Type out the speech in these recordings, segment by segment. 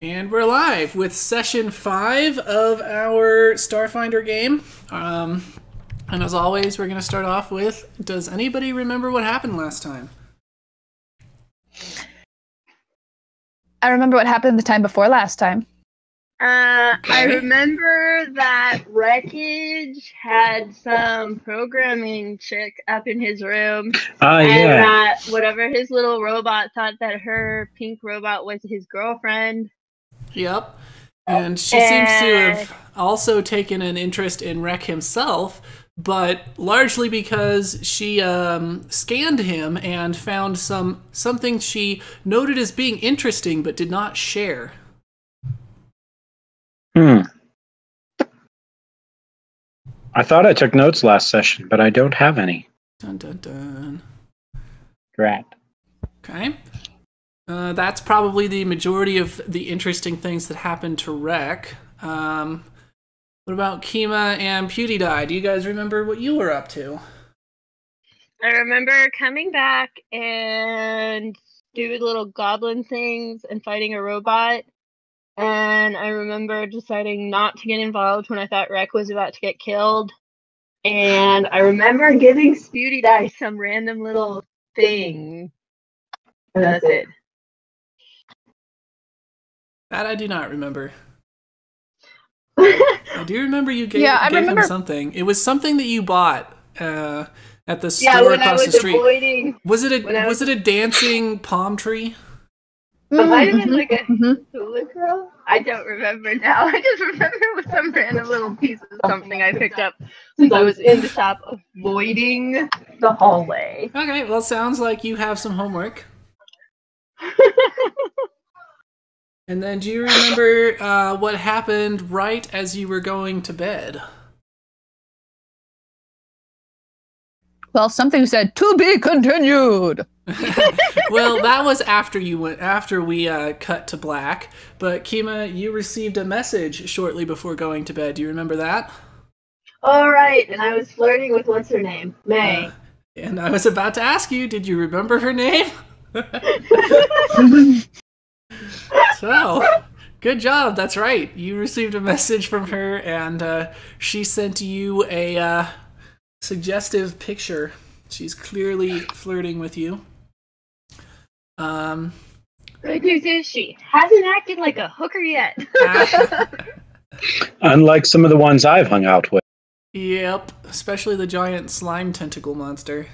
And we're live with session 5 of our Starfinder game. And as always, we're going to start off with, does anybody remember what happened last time? I remember what happened the time before last time. I remember that Wreckage had some programming chick up in his room. And that whatever his little robot thought that her pink robot was his girlfriend. Yep. And she seems to have also taken an interest in Wreck himself, but largely because she scanned him and found something she noted as being interesting but did not share. I thought I took notes last session, but I don't have any. Dun dun dun. Drat. Okay. That's probably the majority of the interesting things that happened to Wreck. What about Kima and PewDiePie? Do you guys remember what you were up to? I remember coming back and doing little goblin things and fighting a robot. And I remember deciding not to get involved when I thought Wreck was about to get killed. And I remember giving PewDiePie some random little thing. And that's it. That I do not remember. I do remember you gave him something. It was something that you bought at the store across the street. Was it a dancing palm tree? It might have been like a hula girl. I don't remember now. I just remember it was some random little piece of something I picked up since I was in the shop avoiding the hallway. Okay, well, sounds like you have some homework. And then do you remember what happened right as you were going to bed? Well, something said, "To be continued." Well, that was after we cut to black. But Kima, you received a message shortly before going to bed. Do you remember that? All right, and I was flirting with what's her name, May. And I was about to ask you, did you remember her name? So, good job. That's right. You received a message from her, and she sent you a suggestive picture. She's clearly flirting with you. Good news is she hasn't acted like a hooker yet. Unlike some of the ones I've hung out with. Yep, especially the giant slime tentacle monster.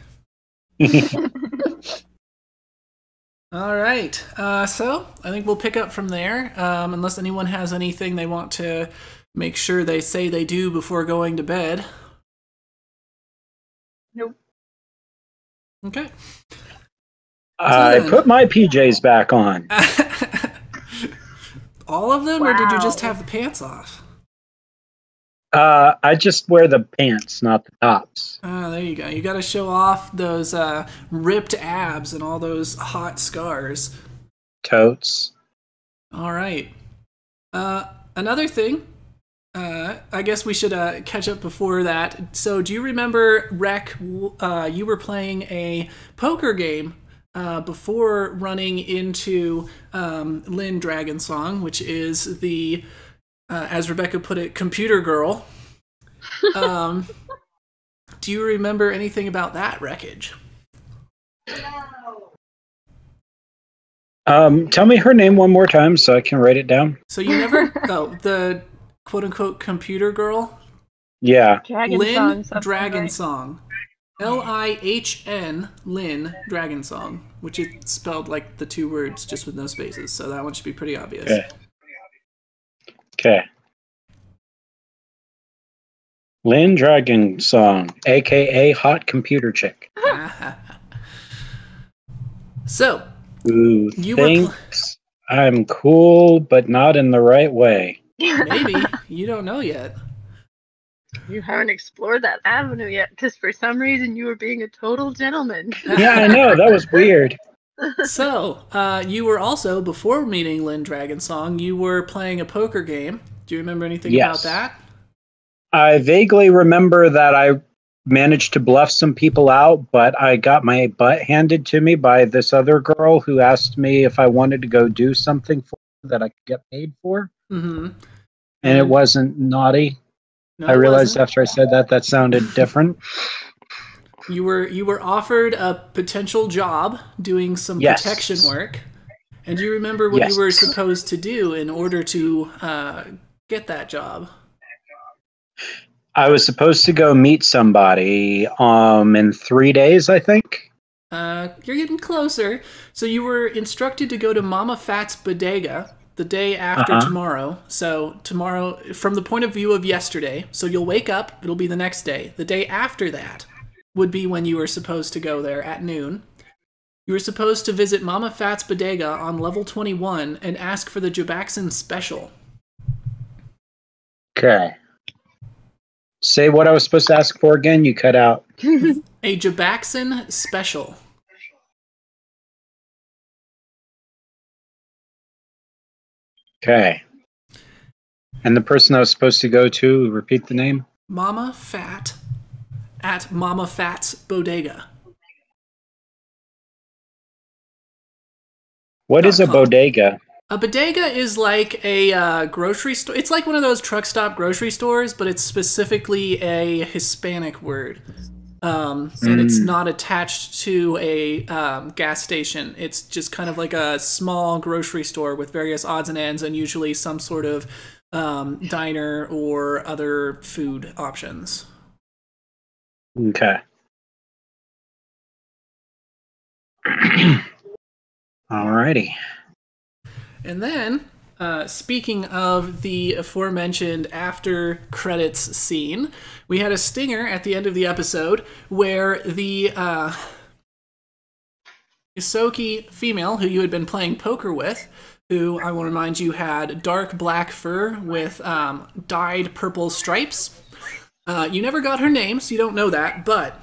All right, so I think we'll pick up from there, unless anyone has anything they want to make sure they say they do before going to bed. Nope. Okay. I put my PJs back on. All of them, or did you just have the pants off? I just wear the pants, not the tops. Oh, there you go. You got to show off those ripped abs and all those hot scars. Totes. All right. Another thing, I guess we should catch up before that. So do you remember, Rec, you were playing a poker game before running into Lynn Dragonsong, which is the, as Rebecca put it, computer girl. Do you remember anything about that, Wreckage? Tell me her name one more time so I can write it down. So you never... the quote-unquote computer girl? Yeah. Lynn Dragonsong. Lihn, Lynn Dragonsong, which is spelled like the two words, just with no spaces, so that one should be pretty obvious. Okay. Lynn Dragonsong, a.k.a. Hot Computer Chick. So, who thinks I'm cool, but not in the right way. Maybe. You don't know yet. You haven't explored that avenue yet, because for some reason you were being a total gentleman. Yeah, I know. That was weird. So, you were also, before meeting Lynn Dragonsong, you were playing a poker game. Do you remember anything about that? I vaguely remember that I managed to bluff some people out, but I got my butt handed to me by this other girl who asked me if I wanted to go do something for that I could get paid for. Mm-hmm. And it wasn't naughty. No, I it realized wasn't. after I said that sounded different. You were offered a potential job doing some Yes. protection work. And do you remember what you were supposed to do in order to get that job? I was supposed to go meet somebody in 3 days, I think. You're getting closer. So you were instructed to go to Mama Fat's bodega the day after tomorrow. So tomorrow, from the point of view of yesterday, so you'll wake up, it'll be the next day. The day after that would be when you were supposed to go there at noon. You were supposed to visit Mama Fat's bodega on level 21 and ask for the Jabaxin special. Okay. Say what I was supposed to ask for again. You cut out. A Jabaxin special. Okay. And the person I was supposed to go to, repeat the name? Mama Fat at Mama Fat's bodega. What is a bodega? A bodega is like a grocery store. It's like one of those truck stop grocery stores, but it's specifically a Hispanic word. And it's not attached to a gas station. It's just kind of like a small grocery store with various odds and ends and usually some sort of diner or other food options. Okay. Alrighty. And then, speaking of the aforementioned after credits scene, we had a stinger at the end of the episode where the Isoki female, who you had been playing poker with, who I will remind you had dark black fur with dyed purple stripes. You never got her name, so you don't know that, but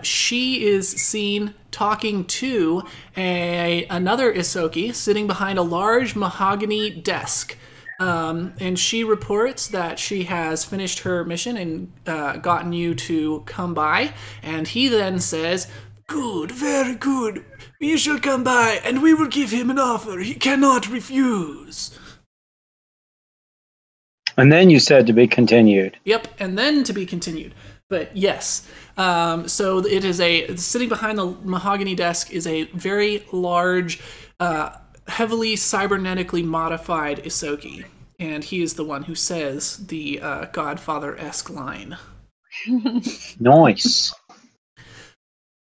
she is seen talking to another Isoki sitting behind a large mahogany desk. And she reports that she has finished her mission and gotten you to come by. And he then says, "Good, very good. We shall come by and we will give him an offer he cannot refuse." And then you said to be continued. Yep, and then to be continued. But yes, so it is sitting behind the mahogany desk is a very large, heavily cybernetically modified Isoki. And he is the one who says the Godfather-esque line. Nice.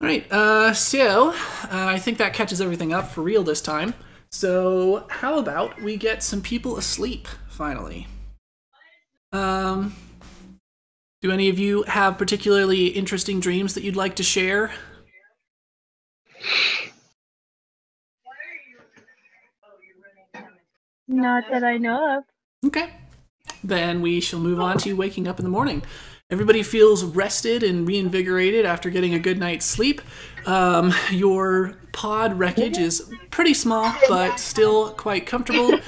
All right, so I think that catches everything up for real this time. So how about we get some people asleep, finally? Do any of you have particularly interesting dreams that you'd like to share? Not that I know of. Okay. Then we shall move on to waking up in the morning. Everybody feels rested and reinvigorated after getting a good night's sleep. Your pod wreckage is pretty small, but still quite comfortable.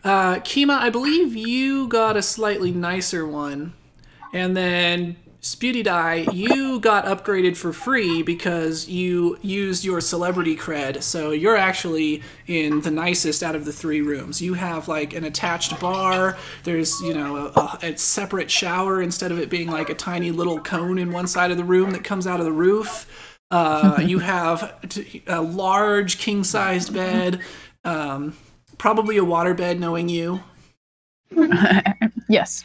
Kima, I believe you got a slightly nicer one. And then Sputy Die, you got upgraded for free because you used your celebrity cred, so you're actually in the nicest out of the 3 rooms. You have like an attached bar, there's, you know, a separate shower instead of it being like a tiny little cone in one side of the room that comes out of the roof. You have a large king-sized bed, probably a waterbed knowing you. Yes.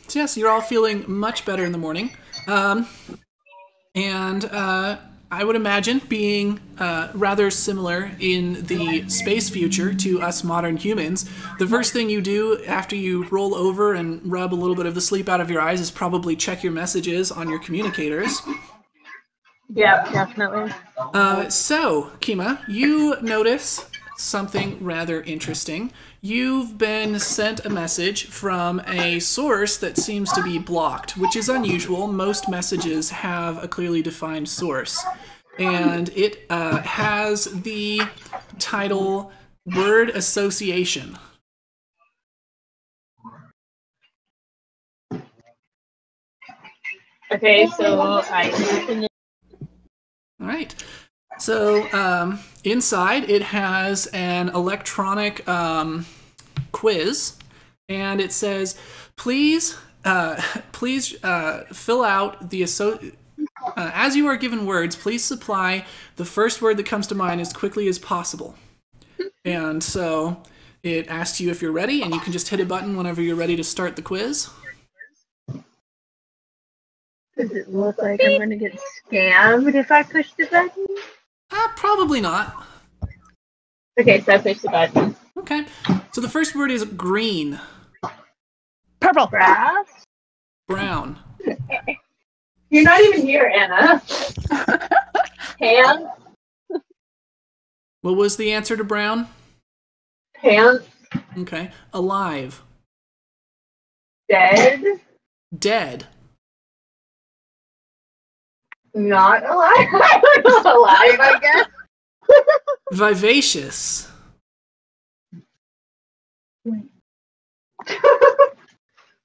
So yes, you're all feeling much better in the morning. And I would imagine being rather similar in the space future to us modern humans, the first thing you do after you roll over and rub a little bit of the sleep out of your eyes is probably check your messages on your communicators. Yeah, definitely. So, Kima, you notice something rather interesting. You've been sent a message from a source that seems to be blocked, which is unusual. Most messages have a clearly defined source. And it has the title Word Association. Okay, so I open it. All right. So inside it has an electronic quiz, and it says, "Please, fill out the as you are given words, please supply the first word that comes to mind as quickly as possible." And so it asks you if you're ready, and you can just hit a button whenever you're ready to start the quiz. Does it look like I'm gonna get scammed if I push the button? Probably not. Okay, so I push the button. Okay. So the first word is green. Purple. Grass? Brown. You're not even here, Anna. Pants? What was the answer to brown? Pants? Okay. Alive. Dead? Dead. Not alive? Alive, I guess. Vivacious.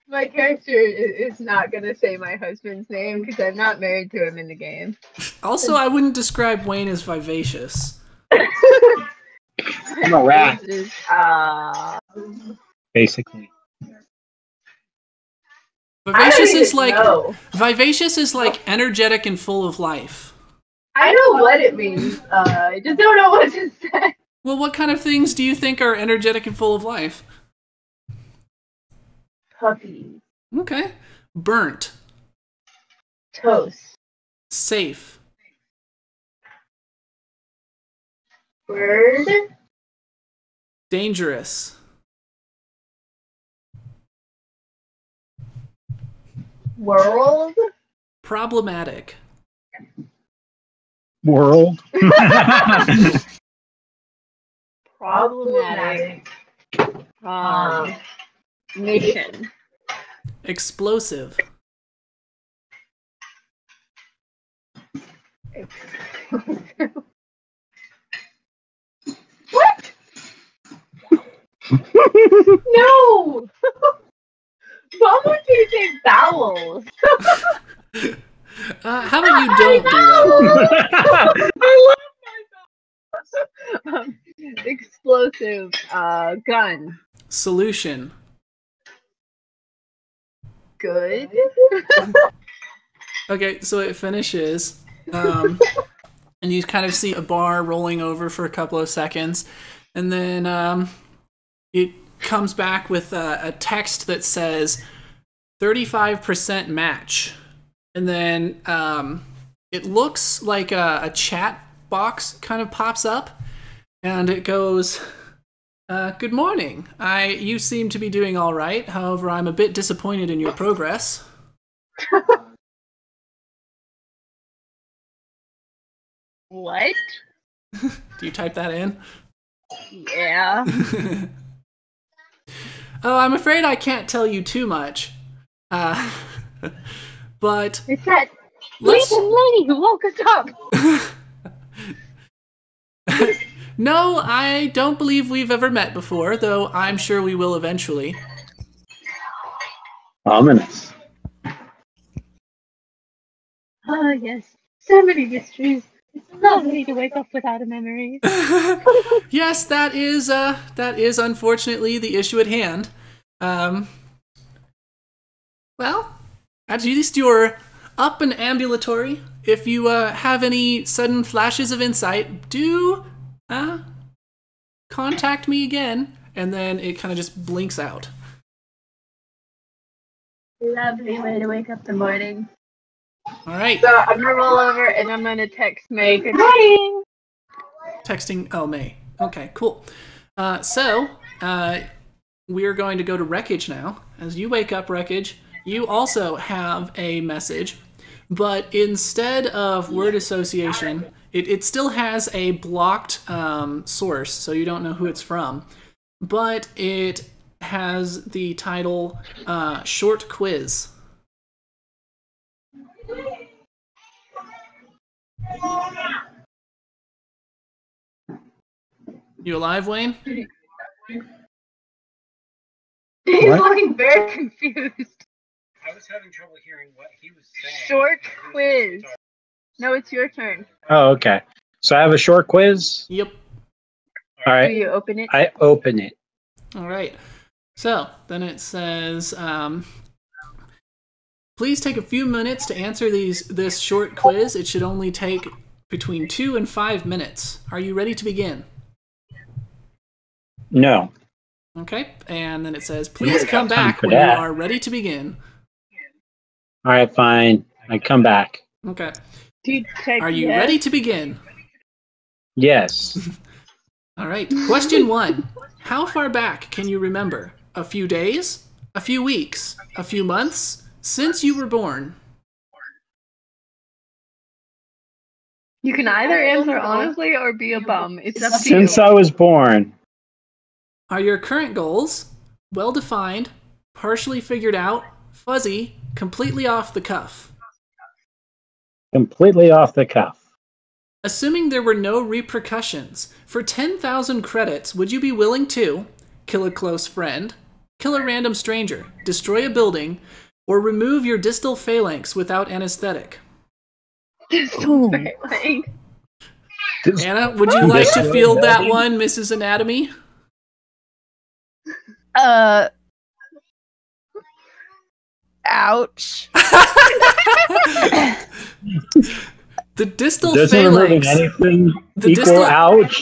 My character is not going to say my husband's name because I'm not married to him in the game. Also, I wouldn't describe Wayne as vivacious. I'm a rat, basically. Vivacious is like energetic and full of life. I know what it means. I just don't know what to say. Well, what kind of things do you think are energetic and full of life? Puppies. Okay. Burnt. Toast. Safe. Bird. Dangerous. World. Problematic. World. Problematic. Mission. Explosive. What? No! Mom wants you to take vowels. How about you don't do that? I love my vowels. Explosive. Gun. Solution. Good. Okay, so it finishes, and you kind of see a bar rolling over for a couple of seconds, and then it comes back with a text that says 35% match, and then it looks like a chat box kind of pops up, and it goes, "Good morning. You seem to be doing all right. However, I'm a bit disappointed in your progress." What? Do you type that in? Yeah. Oh, I'm afraid I can't tell you too much. But It's that let's... sleeping lady who woke us up. No, I don't believe we've ever met before, though I'm sure we will eventually. Ominous. Oh, yes. So many mysteries. It's lovely to wake up without a memory. Yes, that is unfortunately the issue at hand. Well, at least you're up and ambulatory. If you have any sudden flashes of insight, do contact me again. And then it kind of just blinks out. Lovely way to wake up the morning. All right. So I'm gonna roll over and I'm gonna text May. Good morning. Texting. Oh, May. Okay, cool. So we're going to go to Wreckage now. As you wake up, Wreckage, you also have a message, but instead of word association, it still has a blocked source, so you don't know who it's from, but it has the title Short Quiz. You alive, Wayne? He's What? looking very confused. I was having trouble hearing what he was saying. Short quiz. No, it's your turn. Oh, okay. So I have a short quiz. Yep. All Do right. you open it? I open it. All right. So then it says, please take a few minutes to answer this short quiz. It should only take between 2 and 5 minutes. Are you ready to begin? No. Okay. And then it says, please come got time back for when you that. are ready to begin. All right, fine. I come back. Okay. Do you check Are you yes? ready to begin? Yes. All right. Question 1. How far back can you remember? A few days? A few weeks? A few months? Since you were born? You can either answer honestly or be a bum. It's up to Since you. I was born. Are your current goals well-defined, partially figured out, fuzzy, completely off the cuff? Completely off the cuff. Assuming there were no repercussions, for 10,000 credits, would you be willing to kill a close friend, kill a random stranger, destroy a building, or remove your distal phalanx without anesthetic? Ooh. Like, Anna, would you like to field that one, Mrs. Anatomy? Ouch. The distal Doesn't removing phalanx. anything The equal distal- ouch?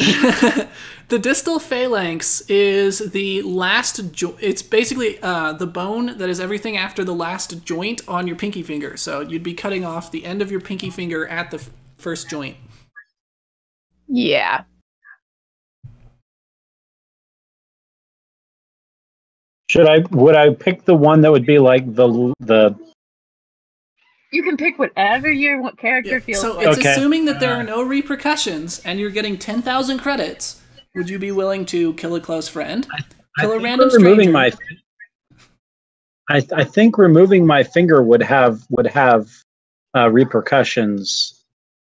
The distal phalanx is the last. It's basically the bone that is everything after the last joint on your pinky finger. So you'd be cutting off the end of your pinky finger at the first joint. Yeah. Would I pick the one that would be like the you can pick whatever your character feels So like. it's Okay. assuming that there are no repercussions and you're getting 10,000 credits. Would you be willing to kill a close friend, kill a think random removing stranger? I think removing my finger would have repercussions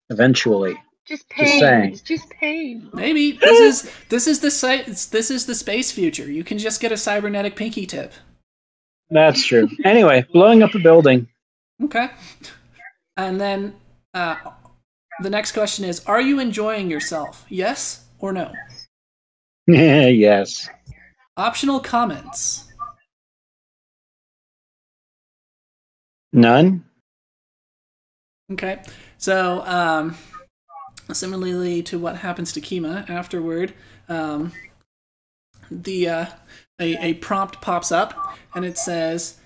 eventually. Just pain. saying. It's just pain. Maybe this is the space future. You can just get a cybernetic pinky tip. That's true. Anyway, blowing up a building. Okay. And then the next question is, are you enjoying yourself? Yes or no? Yes. Optional comments. None. Okay. So, similarly to what happens to Kima afterward, a prompt pops up and it says,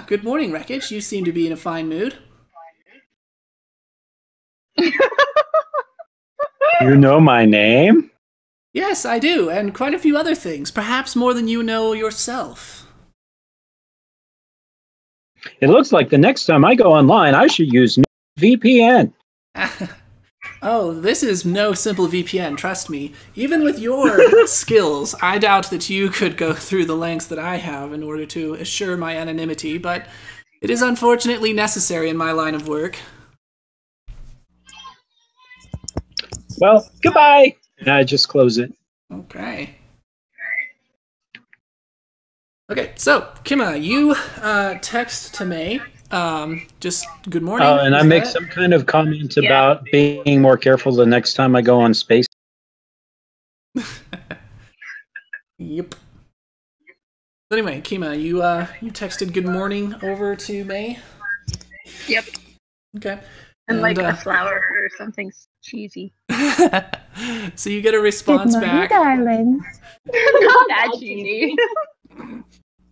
good morning, Wreckage. You seem to be in a fine mood. You know my name? Yes, I do, and quite a few other things, perhaps more than you know yourself. It looks like the next time I go online, I should use VPN. Oh, this is no simple VPN, trust me. Even with your skills, I doubt that you could go through the lengths that I have in order to assure my anonymity, but it is unfortunately necessary in my line of work. Well, goodbye. And I just close it. Okay. Okay, so, Kima, you text to May, just good morning. And I is make that it? some kind of comment about being more careful the next time I go on space. Yep. Anyway, Kima, you texted good morning over to May? Yep. Okay. And like a flower or something cheesy. So you get a response back. darling. Not that cheesy.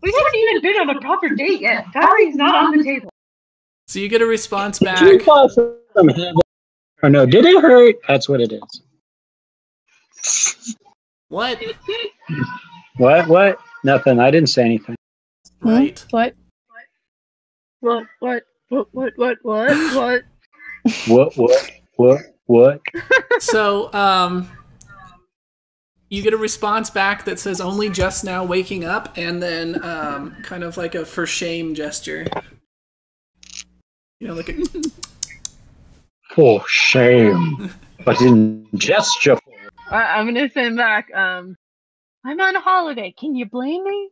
We haven't even been on a proper date yet. Darling's not on the table. So you get a response back. Did you fall from heaven? Or no, did it hurt? That's what it is. What? What? Nothing. I didn't say anything. Right. What? What? What? So, you get a response back that says only just now waking up, and then kind of like a for shame gesture. You know, like a For shame. But in gesture. I'm gonna send back. I'm on holiday. Can you blame me?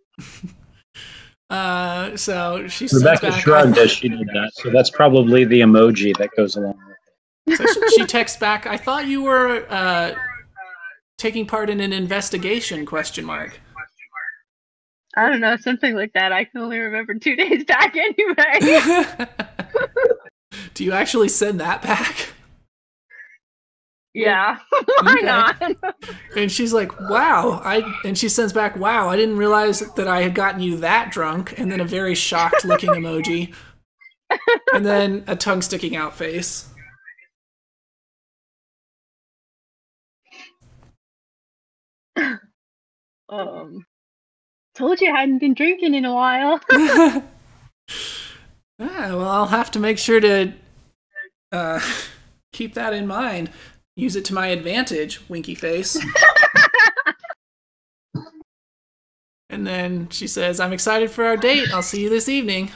So she sends Rebecca back. shrugged as she did that, so that's probably the emoji that goes along with it. So she texts back, I thought you were taking part in an investigation, question mark. I don't know, something like that. I can only remember 2 days back anyway. Do you actually send that back? Yeah, why Okay. not? And she's like, wow. And she sends back, wow, I didn't realize that I had gotten you that drunk. And then a very shocked looking emoji. And then a tongue sticking out face. Told you I hadn't been drinking in a while. Well, I'll have to make sure to keep that in mind. Use it to my advantage, winky face. And then she says, I'm excited for our date. I'll see you this evening.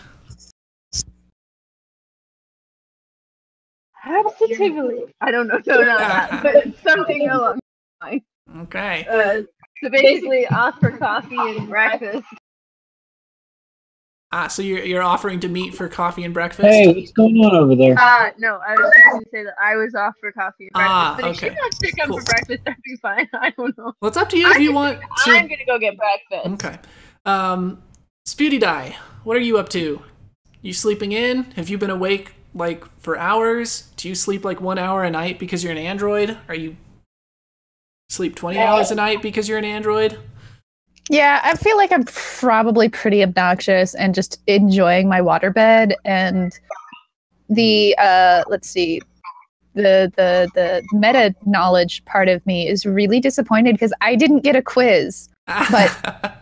Positively. I don't know that, but it's something along the line. Okay. So basically, off for coffee and breakfast. So you're offering to meet for coffee and breakfast? Hey, what's going on over there? No, I was just going to say that I was off for coffee and breakfast. But if Okay. she wants to come Cool. for breakfast, that'd be fine. I don't know. Well, it's up to you if you want to. I'm going to go get breakfast. Okay. Spewty Die, what are you up to? You sleeping in? Have you been awake like for hours? Do you sleep like 1 hour a night because you're an android? Are you sleep 20 hours a night because you're an android? Yeah, I feel like I'm probably pretty obnoxious and just enjoying my waterbed. And the let's see, the meta knowledge part of me is really disappointed because I didn't get a quiz. But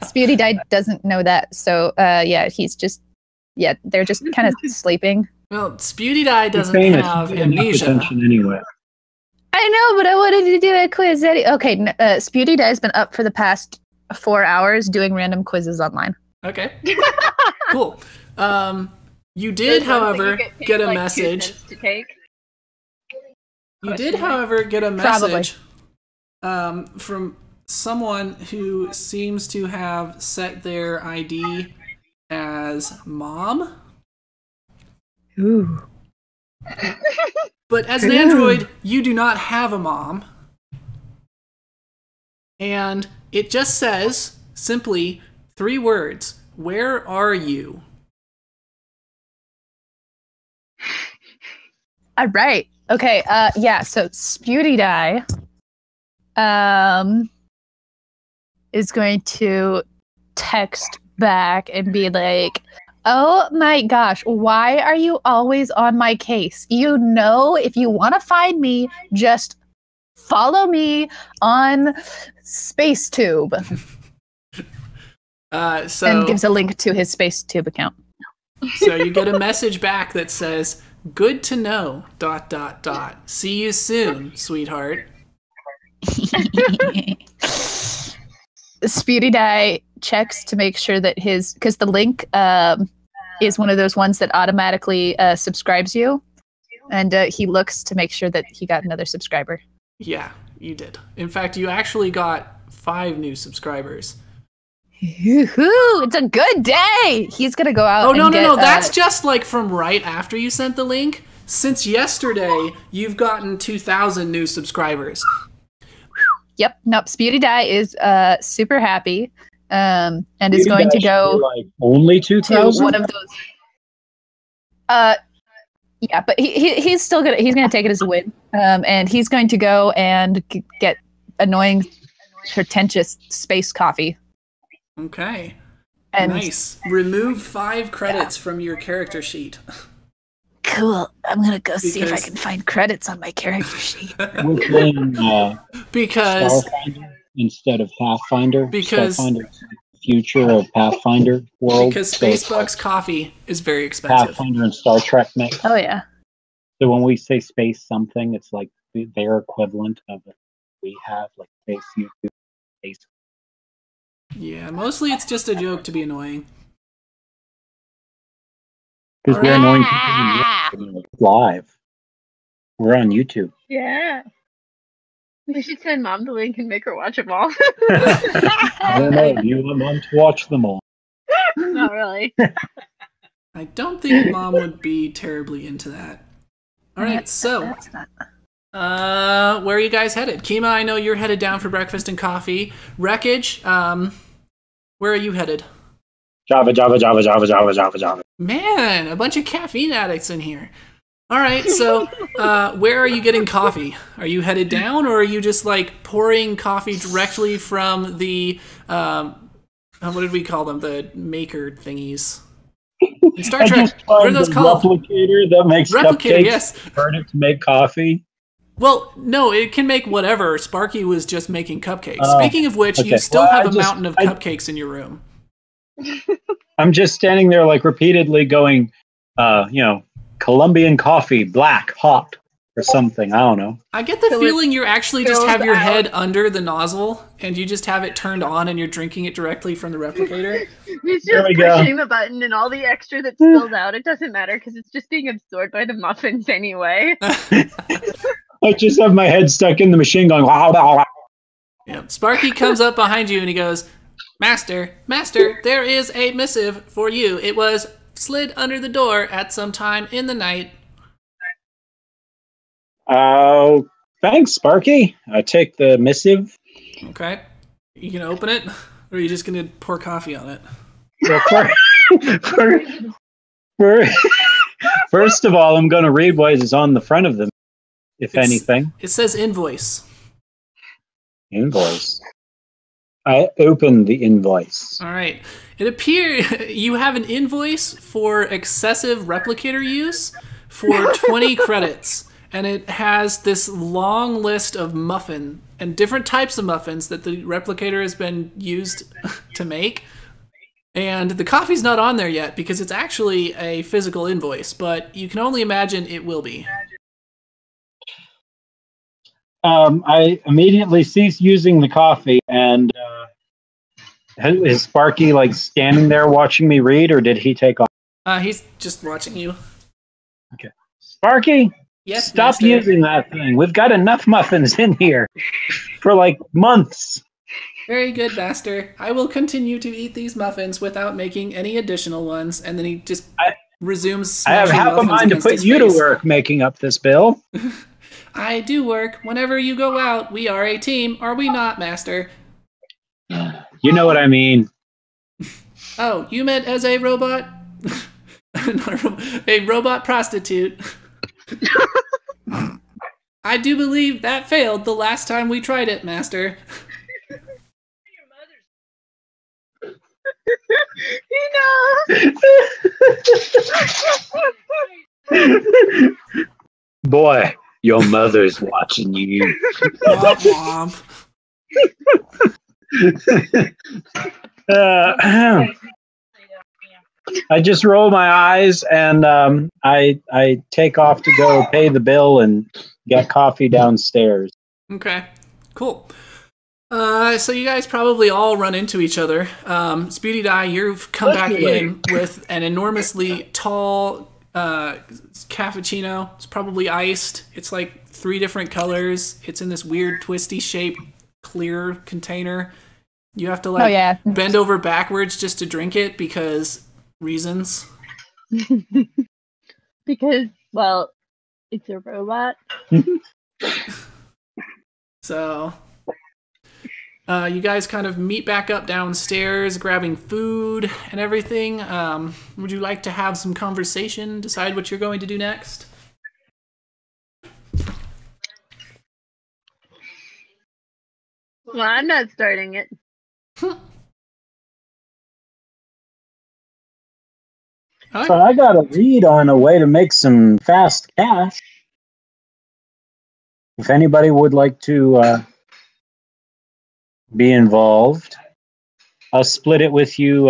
Spewty Die doesn't know that, so yeah, they're just kind of sleeping. Well, Spewty Die doesn't Famous. have You didn't have amnesia. attention anyway. I know, but I wanted to do a quiz. Okay, Spewty Die's been up for the past 4 hours doing random quizzes online. Okay. Cool. You did, however, get a message. You did, however, get a message from someone who seems to have set their ID as mom. Ooh. But as an android, you do not have a mom. And it just says, simply, 3 words. Where are you? All right. Okay. Yeah. So Spewty Die, is going to text back and be like, "Oh my gosh, why are you always on my case? You know, if you want to find me, just follow me on SpaceTube." And gives a link to his SpaceTube account. So you get a message back that says, "Good to know, ... See you soon, sweetheart." Spewty Die checks to make sure that because the link is one of those ones that automatically subscribes you, and he looks to make sure that he got another subscriber. Yeah, you did. In fact, you actually got 5 new subscribers. Yoo-hoo, it's a good day. He's gonna go out. Oh, no. That's just like from right after you sent the link. Since yesterday, you've gotten 2,000 new subscribers. Yep. Nope. Spewty Die is super happy, and is going to go like only 2,000. one of those. Yeah, but he's still gonna take it as a win, and he's going to go and get annoying, pretentious space coffee. Okay. And nice. Remove 5 credits from your character sheet. Cool. I'm gonna go see if I can find credits on my character sheet. We're playing because Starfinder instead of Pathfinder. Because Starfinder is the future of Pathfinder world. Because Spacebucks coffee is very expensive. Pathfinder and Star Trek mix. Oh yeah. So when we say space something, it's like their equivalent of it. We have like space YouTube, space. Yeah, mostly it's just a joke to be annoying. Because we're annoying people live. We're on YouTube. Yeah. We should send Mom the link and make her watch them all. I don't know. You want Mom to watch them all? Not really. I don't think Mom would be terribly into that. All right, so That's not. where are you guys headed? Kima, I know you're headed down for breakfast and coffee. Wreckage, where are you headed? Java, Java, Java, Java, Java, Java, Java. Man, a bunch of caffeine addicts in here. All right, so where are you getting coffee? Are you headed down, or are you just like pouring coffee directly from the what did we call them? The maker thingies. In Star I Trek, just what are found those the called? replicator that makes Replicator, cupcakes. yes. Burn it to make coffee. Well, no, it can make whatever. Sparky was just making cupcakes. Oh, Speaking of which, you okay. still Well, have I a just- mountain of cupcakes in your room. I'm just standing there like repeatedly going, Colombian coffee, black, hot, or something. I don't know. I get the So feeling you actually just goes have your out. head under the nozzle and you just have it turned on and you're drinking it directly from the replicator. He's There just we go. pushing the button, and all the extra that spills out, it doesn't matter because it's just being absorbed by the muffins anyway. I just have my head stuck in the machine going, wow, wow, wow. Yeah. Sparky comes up behind you and he goes, Master, there is a missive for you. It was slid under the door at some time in the night. Oh, thanks, Sparky. I take the missive. Okay. You can open it, or are you just going to pour coffee on it? First of all, I'm going to read what is on the front of them, if anything. It says invoice. Invoice. I opened the invoice. All right. It appears you have an invoice for excessive replicator use for 20 credits. And it has this long list of muffin and different types of muffins that the replicator has been used to make. And the coffee's not on there yet because it's actually a physical invoice, but you can only imagine it will be. I immediately ceased using the coffee, and is Sparky like standing there watching me read, or did he take off? He's just watching you. Okay, Sparky, Yes, stop Master. using that thing. We've got enough muffins in here for like months. Very good, Master. I will continue to eat these muffins without making any additional ones. And then he just resumes I have smashing half a muffins mind to against put his you face. to work making up this bill. I do work. Whenever you go out, we are a team, are we not, Master? You know what I mean. Oh, you meant as a robot? A robot prostitute. I do believe that failed the last time we tried it, Master. Boy, your mother's watching you. Womp womp. I just roll my eyes and I take off to go pay the bill and get coffee downstairs. Okay, cool. So you guys probably all run into each other. Speedy Die, you've come back in with an enormously tall cappuccino. It's probably iced. It's like 3 different colors. It's in this weird twisty shape, clear container. You have to bend over backwards just to drink it because reasons. Because, well, it's a robot. So you guys kind of meet back up downstairs, grabbing food and everything. Would you like to have some conversation, decide what you're going to do next? Well, I'm not starting it. So I got a read on a way to make some fast cash. If anybody would like to be involved, I'll split it with you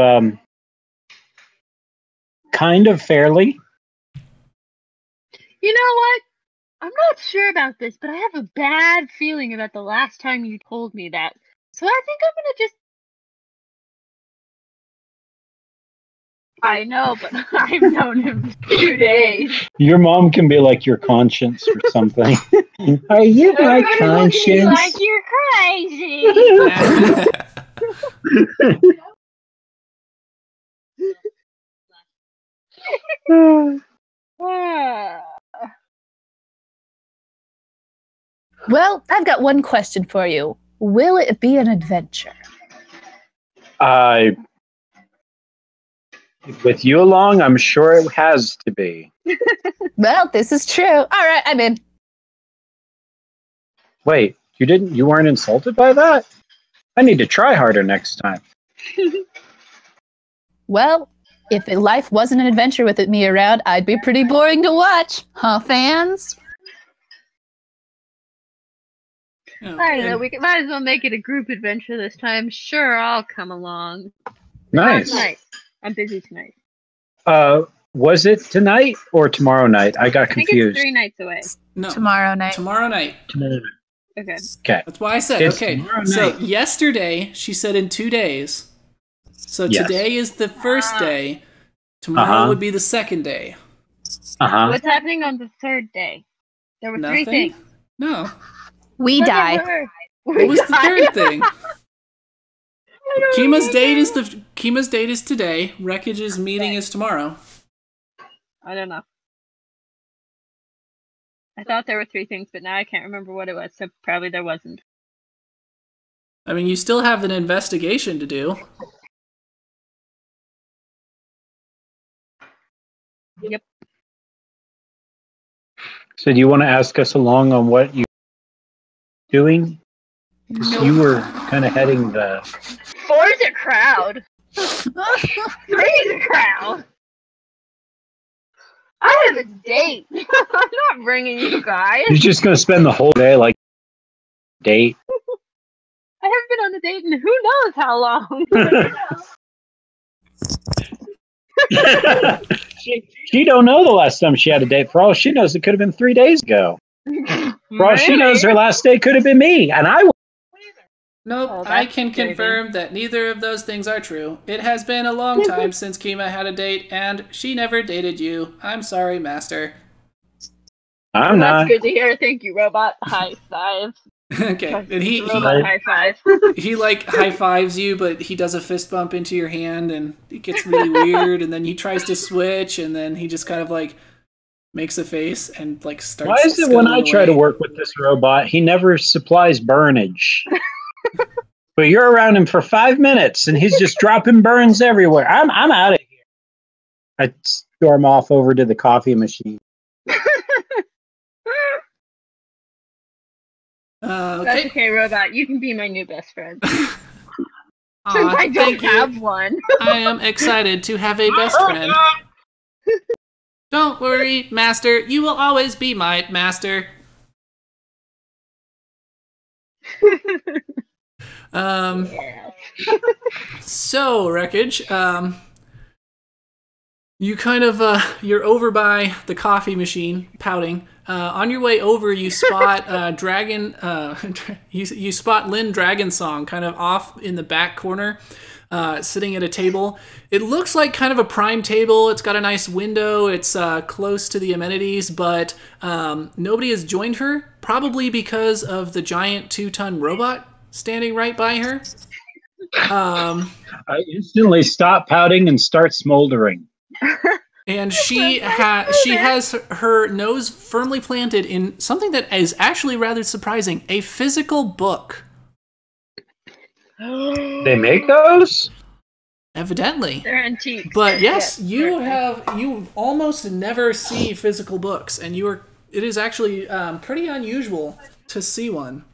kind of fairly. You know what? I'm not sure about this, but I have a bad feeling about the last time you told me that. So I think I'm gonna just... I know, but I've known him for 2 days. Your mom can be like your conscience or something. Are you my conscience? Like you're crazy. Well, I've got one question for you. Will it be an adventure? With you along, I'm sure it has to be. Well, this is true. All right, I'm in. Wait, you weren't insulted by that? I need to try harder next time. Well, if life wasn't an adventure with me around, I'd be pretty boring to watch. Huh, fans? Oh, I don't know. and- We might as well make it a group adventure this time. Sure, I'll come along. Nice. Not tonight. I'm busy tonight. Was it tonight or tomorrow night? I got I think confused. it's 3 nights away. no, Tomorrow night. tomorrow night. Okay. Okay. That's why I said, It's okay. tomorrow So night. yesterday, she said in 2 days. So Yes. today is the first day. Tomorrow Uh-huh. would be the second day. Uh-huh. What's happening on the 3rd day? There were 3 Nothing? things. No. We But die. there were. What was the die. third thing? I don't Kima's remember. date is today. Wreckage's meeting is tomorrow. I don't know. I thought there were 3 things, but now I can't remember what it was, so probably there wasn't. I mean, you still have an investigation to do. Yep. So do you want to ask us along on what you're doing? Because you were kind of heading the... 4's a crowd. 3's a crowd. I have a date. I'm not bringing you guys. You're just going to spend the whole day like date? I haven't been on a date in who knows how long. she don't know the last time she had a date. For all she knows, it could have been 3 days ago. For all she knows, her last date could have been me, and I. Nope, Oh, I that's can scary. confirm that neither of those things are true. It has been a long time since Kima had a date, and she never dated you. I'm sorry, Master. I'm That's not. good to hear. Thank you, robot. High five. Okay, and he Robot high five. like high fives you, but he does a fist bump into your hand, and it gets really weird. And then he tries to switch, and then he just kind of like makes a face and like starts. Why is it when I scuttling try to away. work with this robot, he never supplies burnage? But you're around him for 5 minutes, and he's just dropping burns everywhere. I'm out of here. I storm off over to the coffee machine. Okay. That's okay, robot. You can be my new best friend. Since Aw, I don't thank you. have one. I am excited to have a best friend. Don't worry, Master. You will always be my master. Yeah. So, Wreckage, you kind of, you're over by the coffee machine, pouting. On your way over, you spot Dragon, you spot Lynn Dragonsong kind of off in the back corner, sitting at a table. It looks like kind of a prime table. It's got a nice window. It's close to the amenities, but nobody has joined her, probably because of the giant 2-ton robot standing right by her. I instantly stop pouting and start smoldering. And she has her nose firmly planted in something that is actually rather surprising, a physical book. They make those? Evidently. They're antiques. But yes, they're- you almost never see physical books, and it is actually pretty unusual to see one.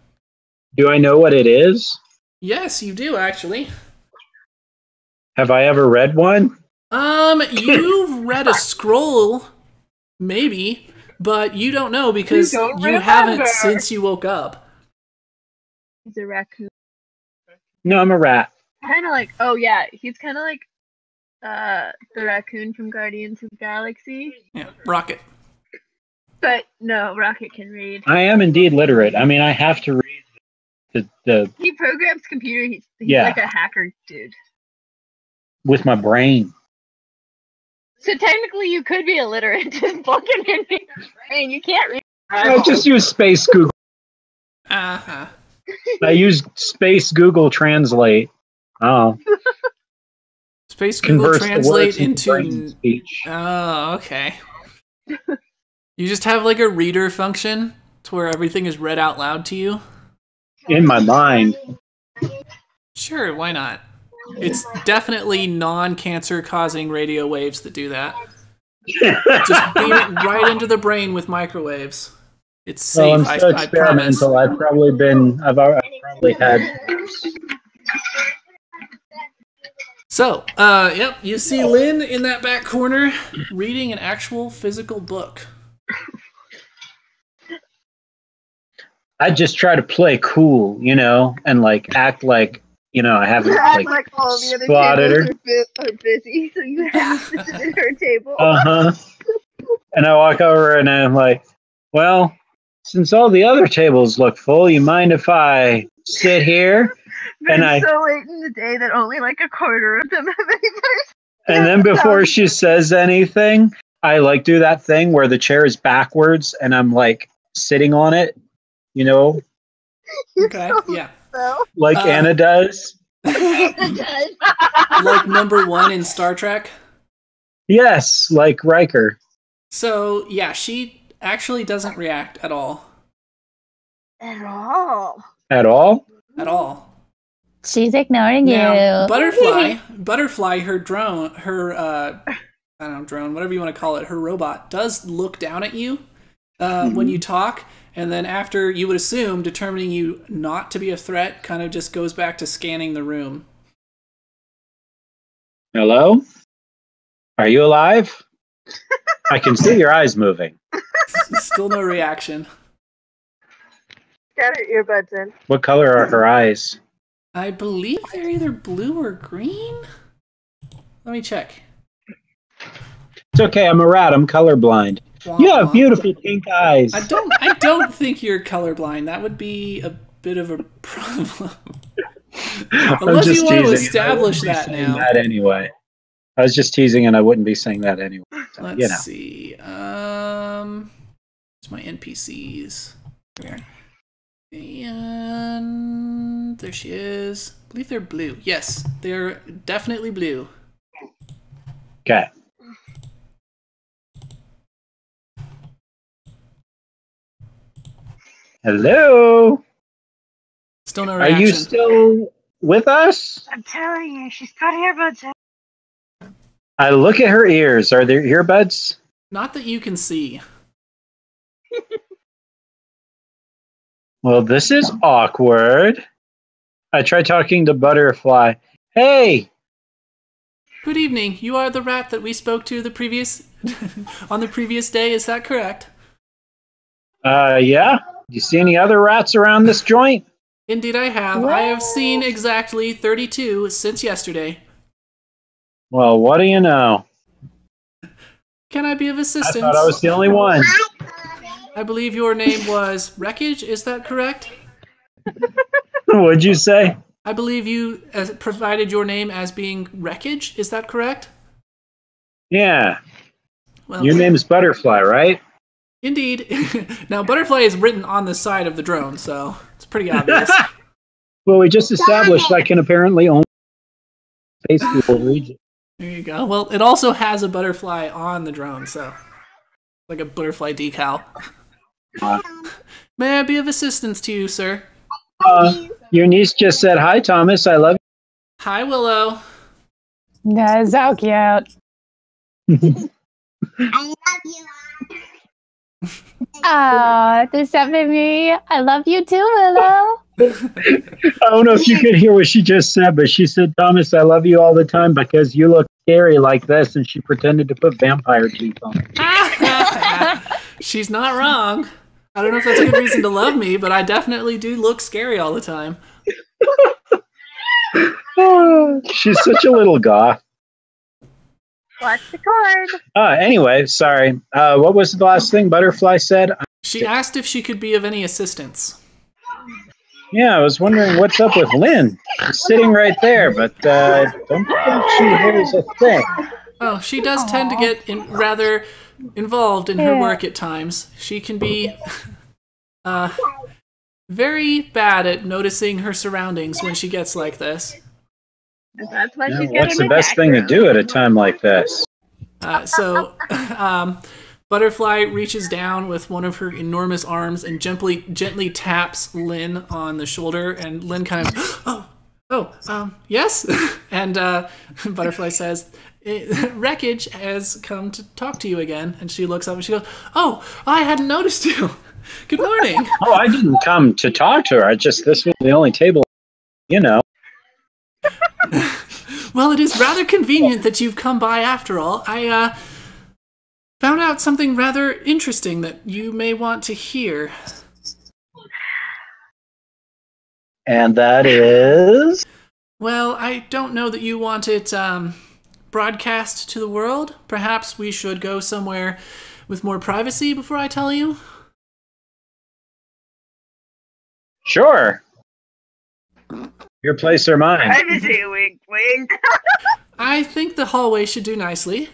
Do I know what it is? Yes, you do actually. Have I ever read one? You've read a scroll, maybe, but you don't know because You don't you haven't remember. since you woke up. He's a raccoon. No, I'm a rat. Kind of like, oh yeah, he's kind of like the raccoon from Guardians of the Galaxy. Yeah, Rocket. But no, Rocket can read. I am indeed literate. I mean, I have to read the He programs computer. He's Yeah. like a hacker dude. with my brain. So technically, you could be illiterate. Just plug it in your brain. You can't read. I just use Space Google. Uh-huh. I use Space Google Translate. Oh, Space Google converts the translate words into brain into. speech. Oh, okay. You just have like a reader function to where everything is read out loud to you? In my mind. Sure, why not? It's definitely non-cancer causing radio waves that do that. Just beam it right into the brain with microwaves. It's safe. Well, I'm so I promise. experimental. I've probably had. So, yep, you see Lynn in that back corner reading an actual physical book. I just try to play cool, you know, and like act like, you know, I haven't like all the other spotted her. tables are busy, so you have to sit at her table. And I walk over and I'm like, well, since all the other tables look full, you mind if I sit here? But And it's so late in the day that only like a quarter of them have any person. And then before she says anything, I like do that thing where the chair is backwards and I'm like sitting on it, you know? Okay, yeah. Like Anna does. Like number 1 in Star Trek? Yes, like Riker. So, yeah, she actually doesn't react at all. At all? At all? At all. She's ignoring Now, you. Butterfly, her drone, I don't know, drone, whatever you want to call it, her robot, does look down at you when you talk, and then after, you would assume, determining you not to be a threat, kind of just goes back to scanning the room. Hello? Are you alive? I can see your eyes moving. Still no reaction. Got her earbuds in. What color are her eyes? I believe they're either blue or green? Let me check. It's okay, I'm a rat, I'm colorblind. You have beautiful pink eyes. I don't think you're colorblind. That would be a bit of a problem. Unless you want to establish that now. That anyway. I was just teasing and I wouldn't be saying that anyway. So, Let's see. It's my NPCs. There. And there she is. I believe they're blue. Yes, they're definitely blue. Okay. Hello? Still no reaction. Are you still with us? I'm telling you, she's got earbuds in. I look at her ears. Are there earbuds? Not that you can see. Well, this is awkward. I try talking to Butterfly. Hey! Good evening. You are the rat that we spoke to the previous on the previous day, is that correct? Yeah. Do you see any other rats around this joint? Indeed I have. I have seen exactly 32 since yesterday. Well, what do you know? Can I be of assistance? I thought I was the only one. I believe your name was Wreckage, is that correct? What'd you say? I believe you provided your name as being Wreckage, is that correct? Yeah. Well, your name is Butterfly, right? Indeed. Now, Butterfly is written on the side of the drone, so it's pretty obvious. Well, we just established I can apparently only space people region. There you go. Well, it also has a butterfly on the drone, so like a butterfly decal. May I be of assistance to you, sir? Your niece just said, hi, Thomas, I love you. Hi, Willow. That's so cute. I love you. Does that make me? I love you too, Willow. I don't know if you could hear what she just said, but she said, Thomas, I love you all the time because you look scary like this, and she pretended to put vampire teeth on. She's not wrong. I don't know if that's a good reason to love me, but I definitely do look scary all the time. She's such a little goth. Watch the cord. Anyway, sorry. What was the last thing Butterfly said? She asked if she could be of any assistance. Yeah, I was wondering what's up with Lynn. She's sitting right there, but don't think she hears a thing. Oh, she does tend to get rather involved in her work at times. She can be very bad at noticing her surroundings when she gets like this. That's why she's What's the best thing to do at a time like this? Butterfly reaches down with one of her enormous arms and gently taps Lynn on the shoulder, and Lynn kind of, yes? And Butterfly says, Wreckage has come to talk to you again. And she looks up and she goes, oh, I hadn't noticed you. Good morning. Oh, I didn't come to talk to her. This was the only table, Well, it is rather convenient that you've come by after all. I found out something rather interesting that you may want to hear. And that is? Well, I don't know that you want it broadcast to the world. Perhaps we should go somewhere with more privacy before I tell you. Sure. Your place or mine? Privacy, wink, wink. I think the hallway should do nicely.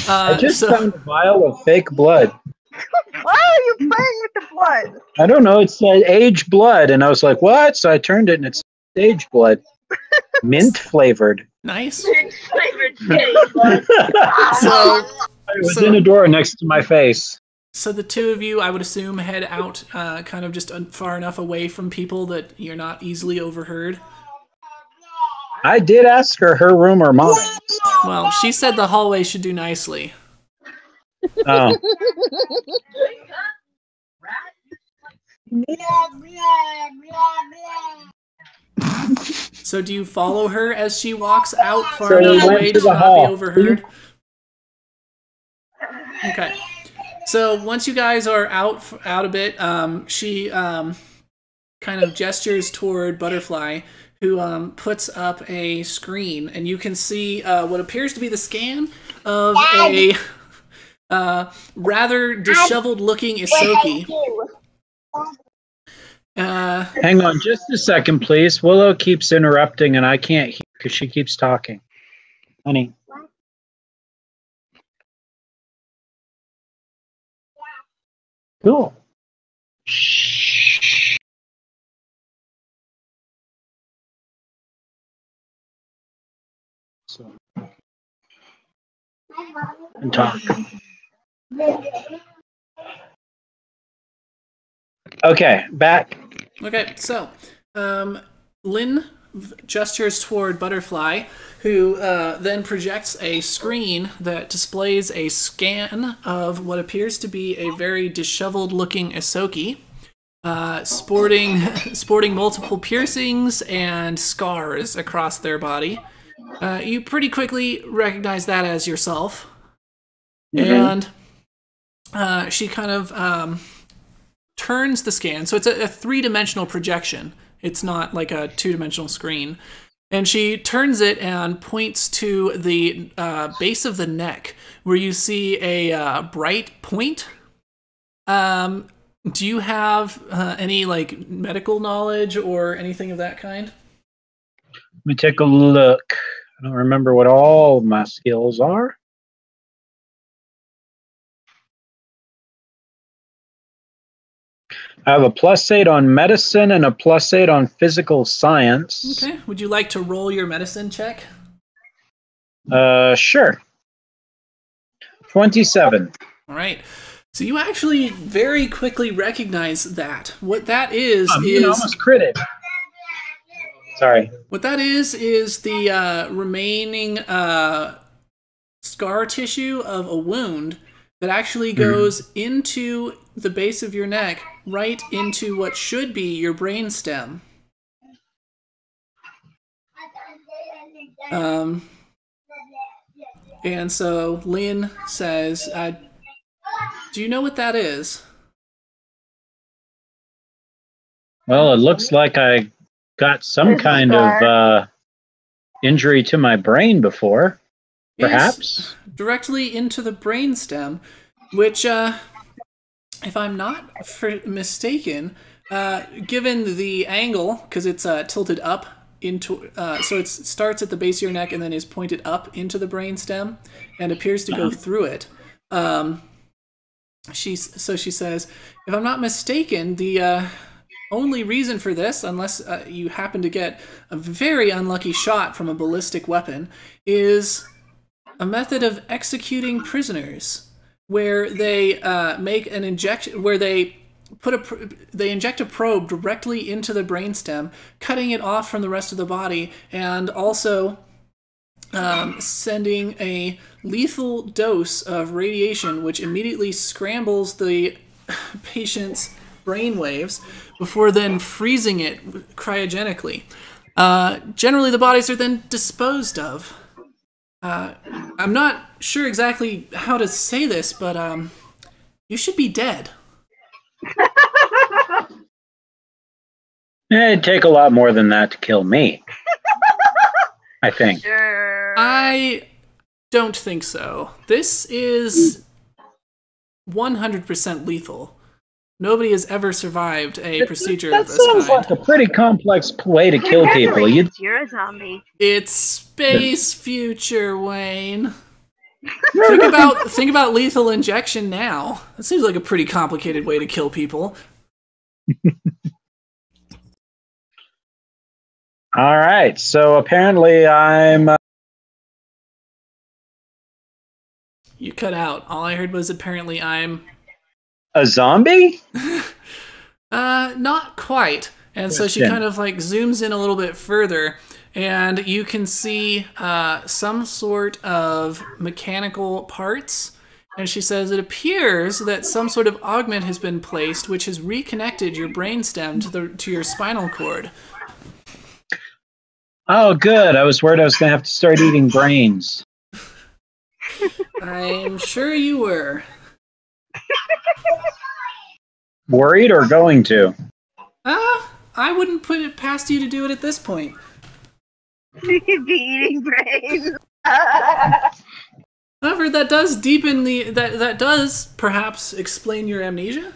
I just found a vial of fake blood. Why are you playing with the blood? I don't know. It said aged blood, and I was like, what? So I turned it, and it's aged blood. Mint flavored. Nice. Mint flavored shitty blood. It was in a door next to my face. So the two of you, I would assume, head out kind of just far enough away from people that you're not easily overheard. I did ask her room or mine. Well, she said the hallway should do nicely. Oh. So do you follow her as she walks out far So we enough went away to to the not hall. be overheard? Okay. So once you guys are out a bit, she kind of gestures toward Butterfly, who puts up a screen, and you can see what appears to be the scan of a rather disheveled-looking Isoki. Hang on just a second, please. Willow keeps interrupting, and I can't hear because she keeps talking. Honey. Cool. Shh. So, and talk. Okay, back. Okay, so Lynn gestures toward Butterfly, who then projects a screen that displays a scan of what appears to be a very disheveled-looking Isoki, sporting multiple piercings and scars across their body. You pretty quickly recognize that as yourself, and she kind of turns the scan, so it's a three-dimensional projection. It's not like a two-dimensional screen. And she turns it and points to the base of the neck, where you see a bright point. Do you have any like medical knowledge or anything of that kind? Let me take a look. I don't remember what all my skills are. I have a +8 on medicine and a +8 on physical science. Okay. Would you like to roll your medicine check? Sure. 27. All right. So you actually very quickly recognize that. What that is almost critted. Sorry. What that is the remaining scar tissue of a wound that actually goes into the base of your neck, right into what should be your brain stem. And so Lynn says, do you know what that is? Well, it looks like I got some kind of injury to my brain before, perhaps. Yes, directly into the brain stem, which, if I'm not mistaken, given the angle, because it's tilted up into, so it starts at the base of your neck and then is pointed up into the brain stem and appears to go through it. She says, if I'm not mistaken, the only reason for this, unless you happen to get a very unlucky shot from a ballistic weapon, is a method of executing prisoners. where they make an injection, where they they inject a probe directly into the brainstem, cutting it off from the rest of the body, and also sending a lethal dose of radiation, which immediately scrambles the patient's brain waves before then freezing it cryogenically. Generally, the bodies are then disposed of. I'm not sure exactly how to say this, but you should be dead. It'd take a lot more than that to kill me. I think. Sure. I don't think so. This is 100% lethal. Nobody has ever survived a procedure of That this sounds kind. like a pretty complex way to kill people. You're a zombie. It's space future, Wayne. Think about lethal injection now. That seems like a pretty complicated way to kill people. All right, so apparently I'm... You cut out. All I heard was apparently I'm... a zombie? Not quite. And so she kind of like zooms in a little bit further, and you can see some sort of mechanical parts. And she says it appears that some sort of augment has been placed, which has reconnected your brainstem to your spinal cord. Oh, good. I was worried I was going to have to start eating brains. I'm sure you were. Worried or going to? I wouldn't put it past you to do it at this point. You'd be eating brains. However, that does deepen that does perhaps explain your amnesia.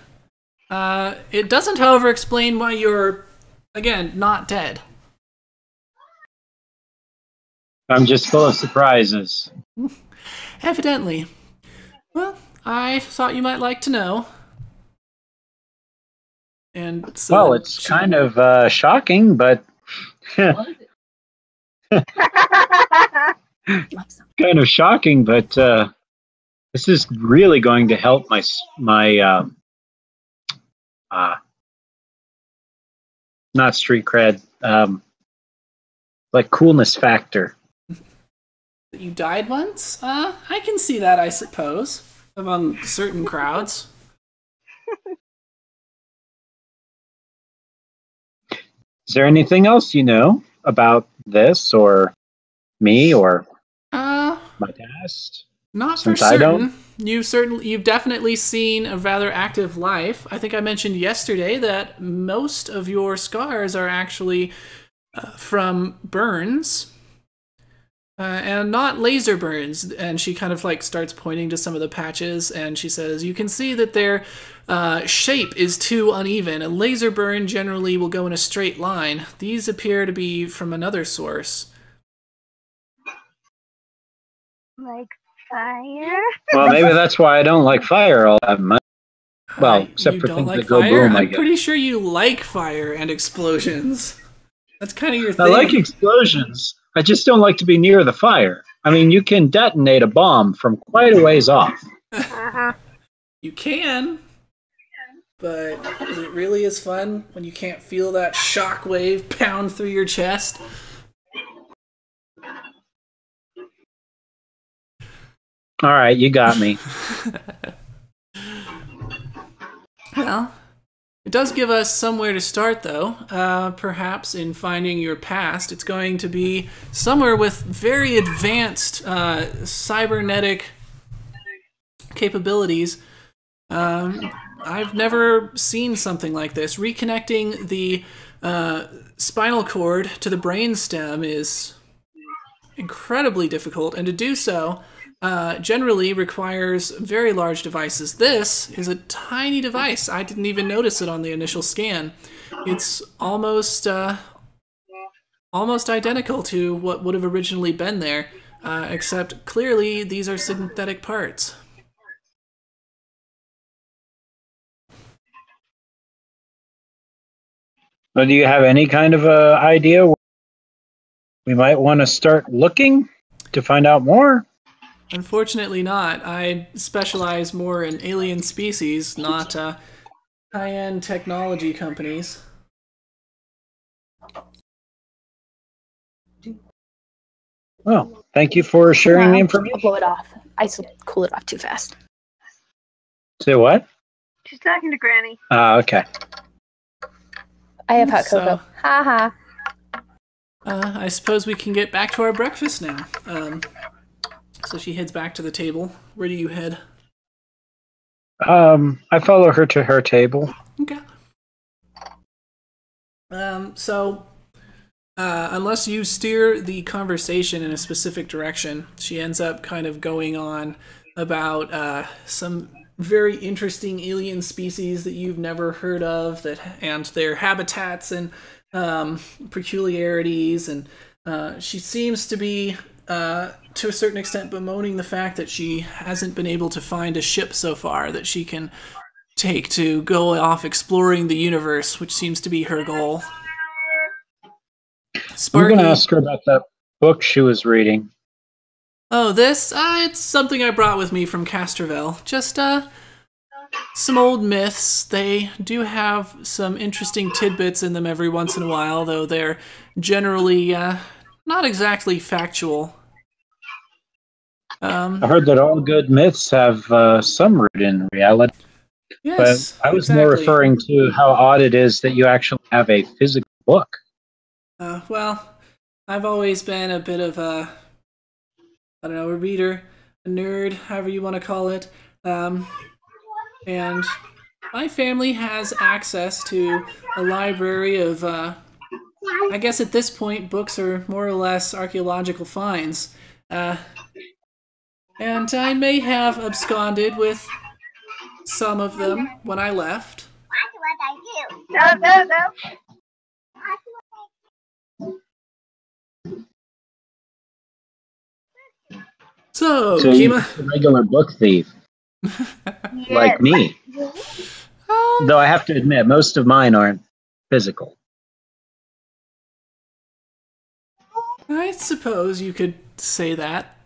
It doesn't, however, explain why you're, again, not dead. I'm just full of surprises. Evidently. Well, I thought you might like to know. And so well, it's kind of shocking, but kind of shocking, but this is really going to help my not street cred, like coolness factor. You died once? I can see that, I suppose, among certain crowds. Is there anything else you know about this, or me, or my past? Not for certain. You've definitely seen a rather active life. I think I mentioned yesterday that most of your scars are actually from burns. And not laser burns. And she kind of like starts pointing to some of the patches, and she says, you can see that their shape is too uneven. A laser burn generally will go in a straight line. These appear to be from another source. Like fire? Well, maybe that's why I don't like fire all that much. Well, except for things that go boom, I I'm guess. pretty sure you like fire and explosions. That's kind of your thing. I like explosions. I just don't like to be near the fire. I mean, you can detonate a bomb from quite a ways off. You can, but it really is fun when you can't feel that shock wave pound through your chest. All right, you got me. Well, it does give us somewhere to start, though. Perhaps in finding your past. It's going to be somewhere with very advanced cybernetic capabilities. I've never seen something like this. Reconnecting the spinal cord to the brainstem is incredibly difficult, and to do so generally requires very large devices. This is a tiny device. I didn't even notice it on the initial scan. It's almost identical to what would have originally been there, except clearly these are synthetic parts. Well, do you have any kind of idea where we might want to start looking to find out more? unfortunately not. I specialize more in alien species, not high-end technology companies. Well, thank you for sharing the I'll information. blow it off. I cool it off too fast. Say what? She's talking to Granny. Okay. I have hot So- cocoa. Ha ha. I suppose we can get back to our breakfast now. So she heads back to the table. Where do you head? I follow her to her table. Okay. So, unless you steer the conversation in a specific direction, she ends up kind of going on about some very interesting alien species that you've never heard of, and their habitats and peculiarities, and she seems to be, to a certain extent, bemoaning the fact that she hasn't been able to find a ship so far that she can take to go off exploring the universe, which seems to be her goal. I'm Sparky, going to ask her about that book she was reading. oh, this? It's something I brought with me from Castrovel. Just, some old myths. They do have some interesting tidbits in them every once in a while, though they're generally, not exactly factual. I heard that all good myths have some root in reality. Yes, But I was exactly. more referring to how odd it is that you actually have a physical book. Well, I've always been a bit of a, I don't know, a reader, a nerd, however you want to call it. And my family has access to a library of, I guess at this point, books are more or less archaeological finds. And I may have absconded with some of them when I left. That's what I do. No. So, So you're Kima. a regular book thief, like me. Though I have to admit, most of mine aren't physical. I suppose you could say that.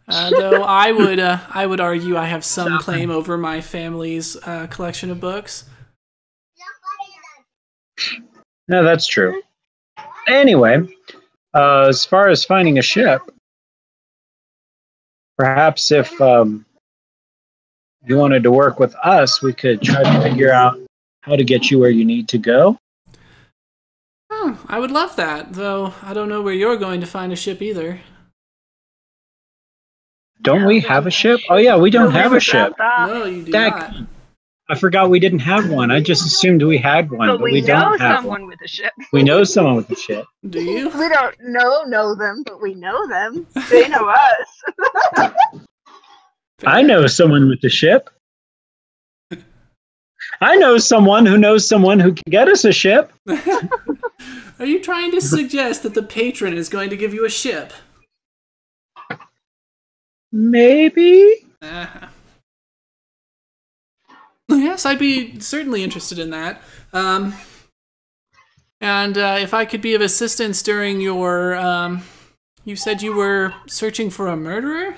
Though I would argue I have some claim over my family's collection of books. No, that's true. Anyway, as far as finding a ship, perhaps if you wanted to work with us, we could try to figure out how to get you where you need to go. Oh, I would love that, though I don't know where you're going to find a ship either. Don't we have a ship? Oh yeah, we don't have a ship. No, you do Dak, not. I forgot we didn't have one. I just assumed we had one, but we know don't have someone one. with a ship. We know someone with a ship. Do you? We don't know them, but we know them. They know us. I know someone with a ship. I know someone who knows someone who can get us a ship. Are you trying to suggest that the patron is going to give you a ship? Maybe. Uh-huh. Yes, I'd be certainly interested in that. And if I could be of assistance during your, you said you were searching for a murderer?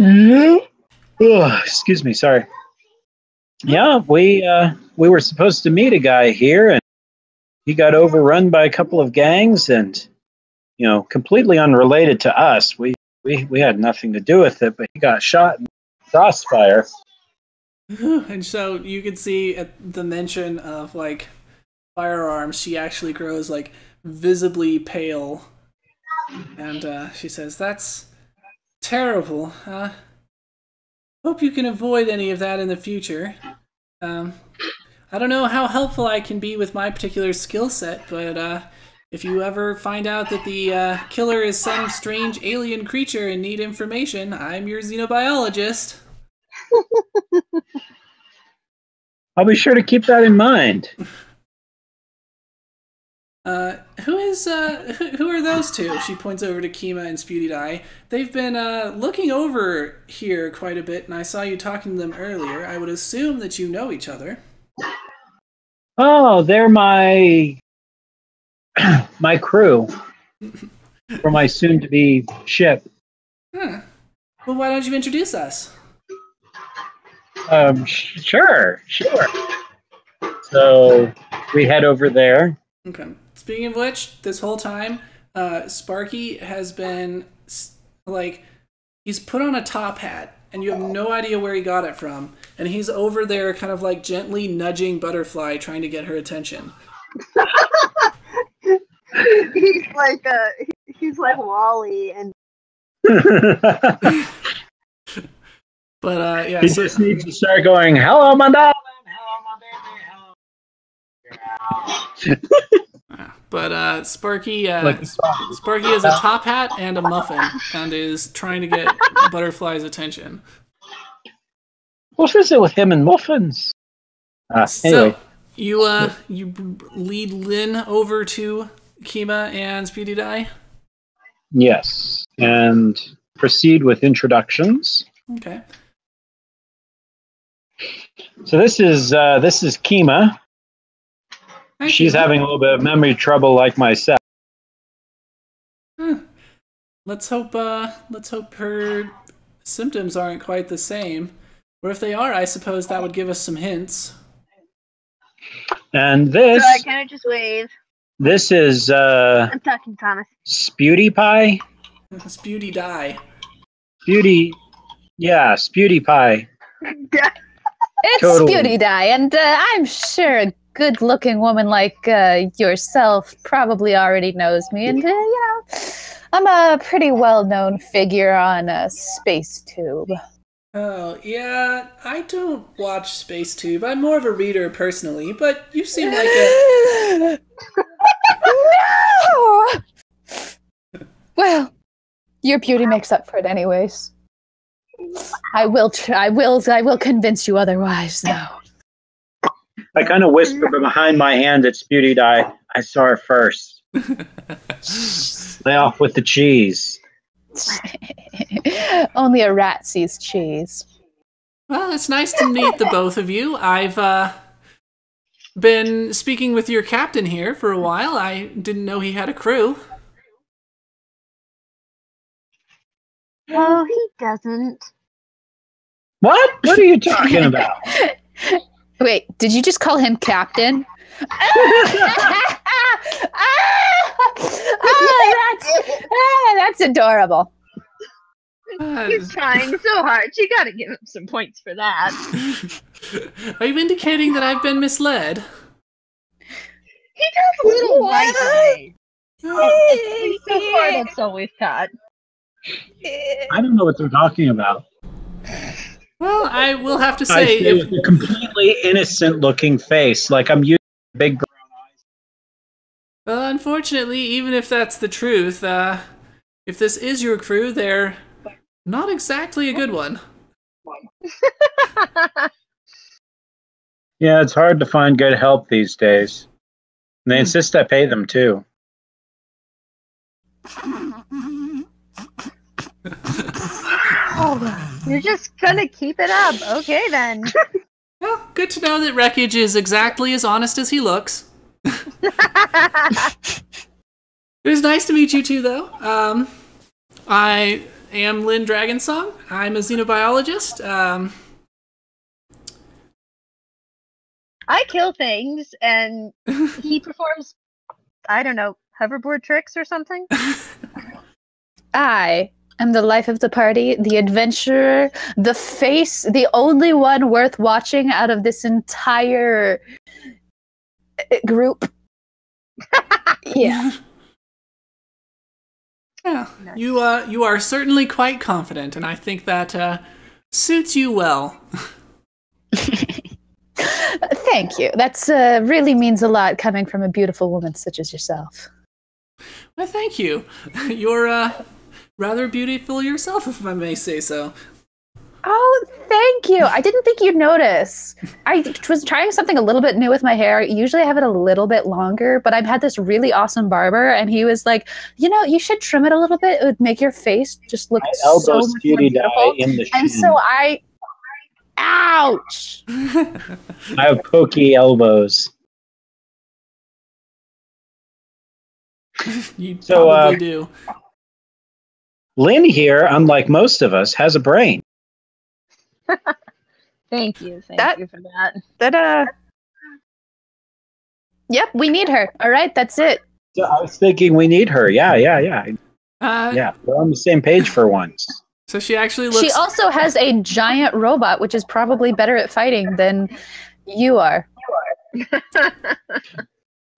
Oh, excuse me, sorry. Yeah, we were supposed to meet a guy here, and he got overrun by a couple of gangs, and completely unrelated to us. We had nothing to do with it, but he got shot in crossfire. And so you can see at the mention of like firearms, she actually grows like visibly pale, and she says, "That's terrible. Hope you can avoid any of that in the future. I don't know how helpful I can be with my particular skill set, but if you ever find out that the killer is some strange alien creature and need information, I'm your xenobiologist." I'll be sure to keep that in mind. Who are those two? She points over to Kima and Spewty Die. They've been looking over here quite a bit, and I saw you talking to them earlier. I would assume that you know each other. Oh, they're my my crew. for my soon-to-be ship. Huh. Well, why don't you introduce us? Sure. So we head over there. Okay. Speaking of which, this whole time, Sparky has been like, he's put on a top hat, and you have no idea where he got it from, and he's over there, kind of like gently nudging Butterfly, trying to get her attention. He's like Wally, and But yeah, He just needs to start going, hello, my darling. Hello, my baby. Hello. But Sparky, Like the song. Sparky has a top hat and a muffin, and is trying to get Butterfly's attention. What is it with him and muffins? Anyway. So you lead Lynn over to Kima and Speedy Die. Yes, and proceed with introductions. Okay. So this is Kima. Hi, She's Kima. having a little bit of memory trouble, like myself. Let's hope her symptoms aren't quite the same. Or if they are, I suppose that would give us some hints. And this can I just wave? this is I'm talking Thomas. Spewty Pie. Beauty Die. Spewty Pie. It's Totally. Beauty Die, and I'm sure a good-looking woman like yourself probably already knows me. And, I'm a pretty well-known figure on SpaceTube. Oh, yeah, I don't watch SpaceTube. I'm more of a reader personally, but you seem like a... No! Well, your beauty makes up for it anyways. I will convince you otherwise, though. I kind of whisper behind my hand at Spewty Die. I saw her first. Lay off with the cheese. Only a rat sees cheese. Well, it's nice to meet the both of you. I've been speaking with your captain here for a while. I didn't know he had a crew. Oh, he doesn't. What? What are you talking about? Wait, did you just call him captain? That's adorable. He's trying so hard. You gotta give him some points for that. Are you indicating that I've been misled? He does a little right. At least so far, that's all we've got. I don't know what they're talking about. Well, I will have to I say, say with a completely innocent-looking face, like I'm using big brown eyes. well, unfortunately, even if that's the truth, if this is your crew, they're not exactly a good one. Yeah, it's hard to find good help these days. And they insist I pay them too. You're just gonna keep it up. Okay, then. Well, good to know that Wreckage is exactly as honest as he looks. It was nice to meet you two, though. I am Lynn Dragonsong. I'm a xenobiologist. I kill things, and he performs, I don't know, hoverboard tricks or something. I am the life of the party, the adventurer, the face, the only one worth watching out of this entire group. Yeah. Yeah, Nice. you are certainly quite confident, and I think that suits you well. Thank you. That's really means a lot coming from a beautiful woman such as yourself. Well, thank you. You're rather beautiful yourself, if I may say so. Oh, thank you. I didn't think you'd notice. I was trying something a little bit new with my hair. Usually I have it a little bit longer, but I've had this really awesome barber, and he was like, you should trim it a little bit. It would make your face just look I so elbow much more Spewty beautiful. Die in the And shin. so ouch! I have pokey elbows. You So, probably do. Lynn here, unlike most of us, has a brain. Thank you for that. Yep, we need her. All right, that's it. So I was thinking we need her. Yeah. Uh, Yeah, we're on the same page for once. So she actually looks. She also has a giant robot, which is probably better at fighting than you are.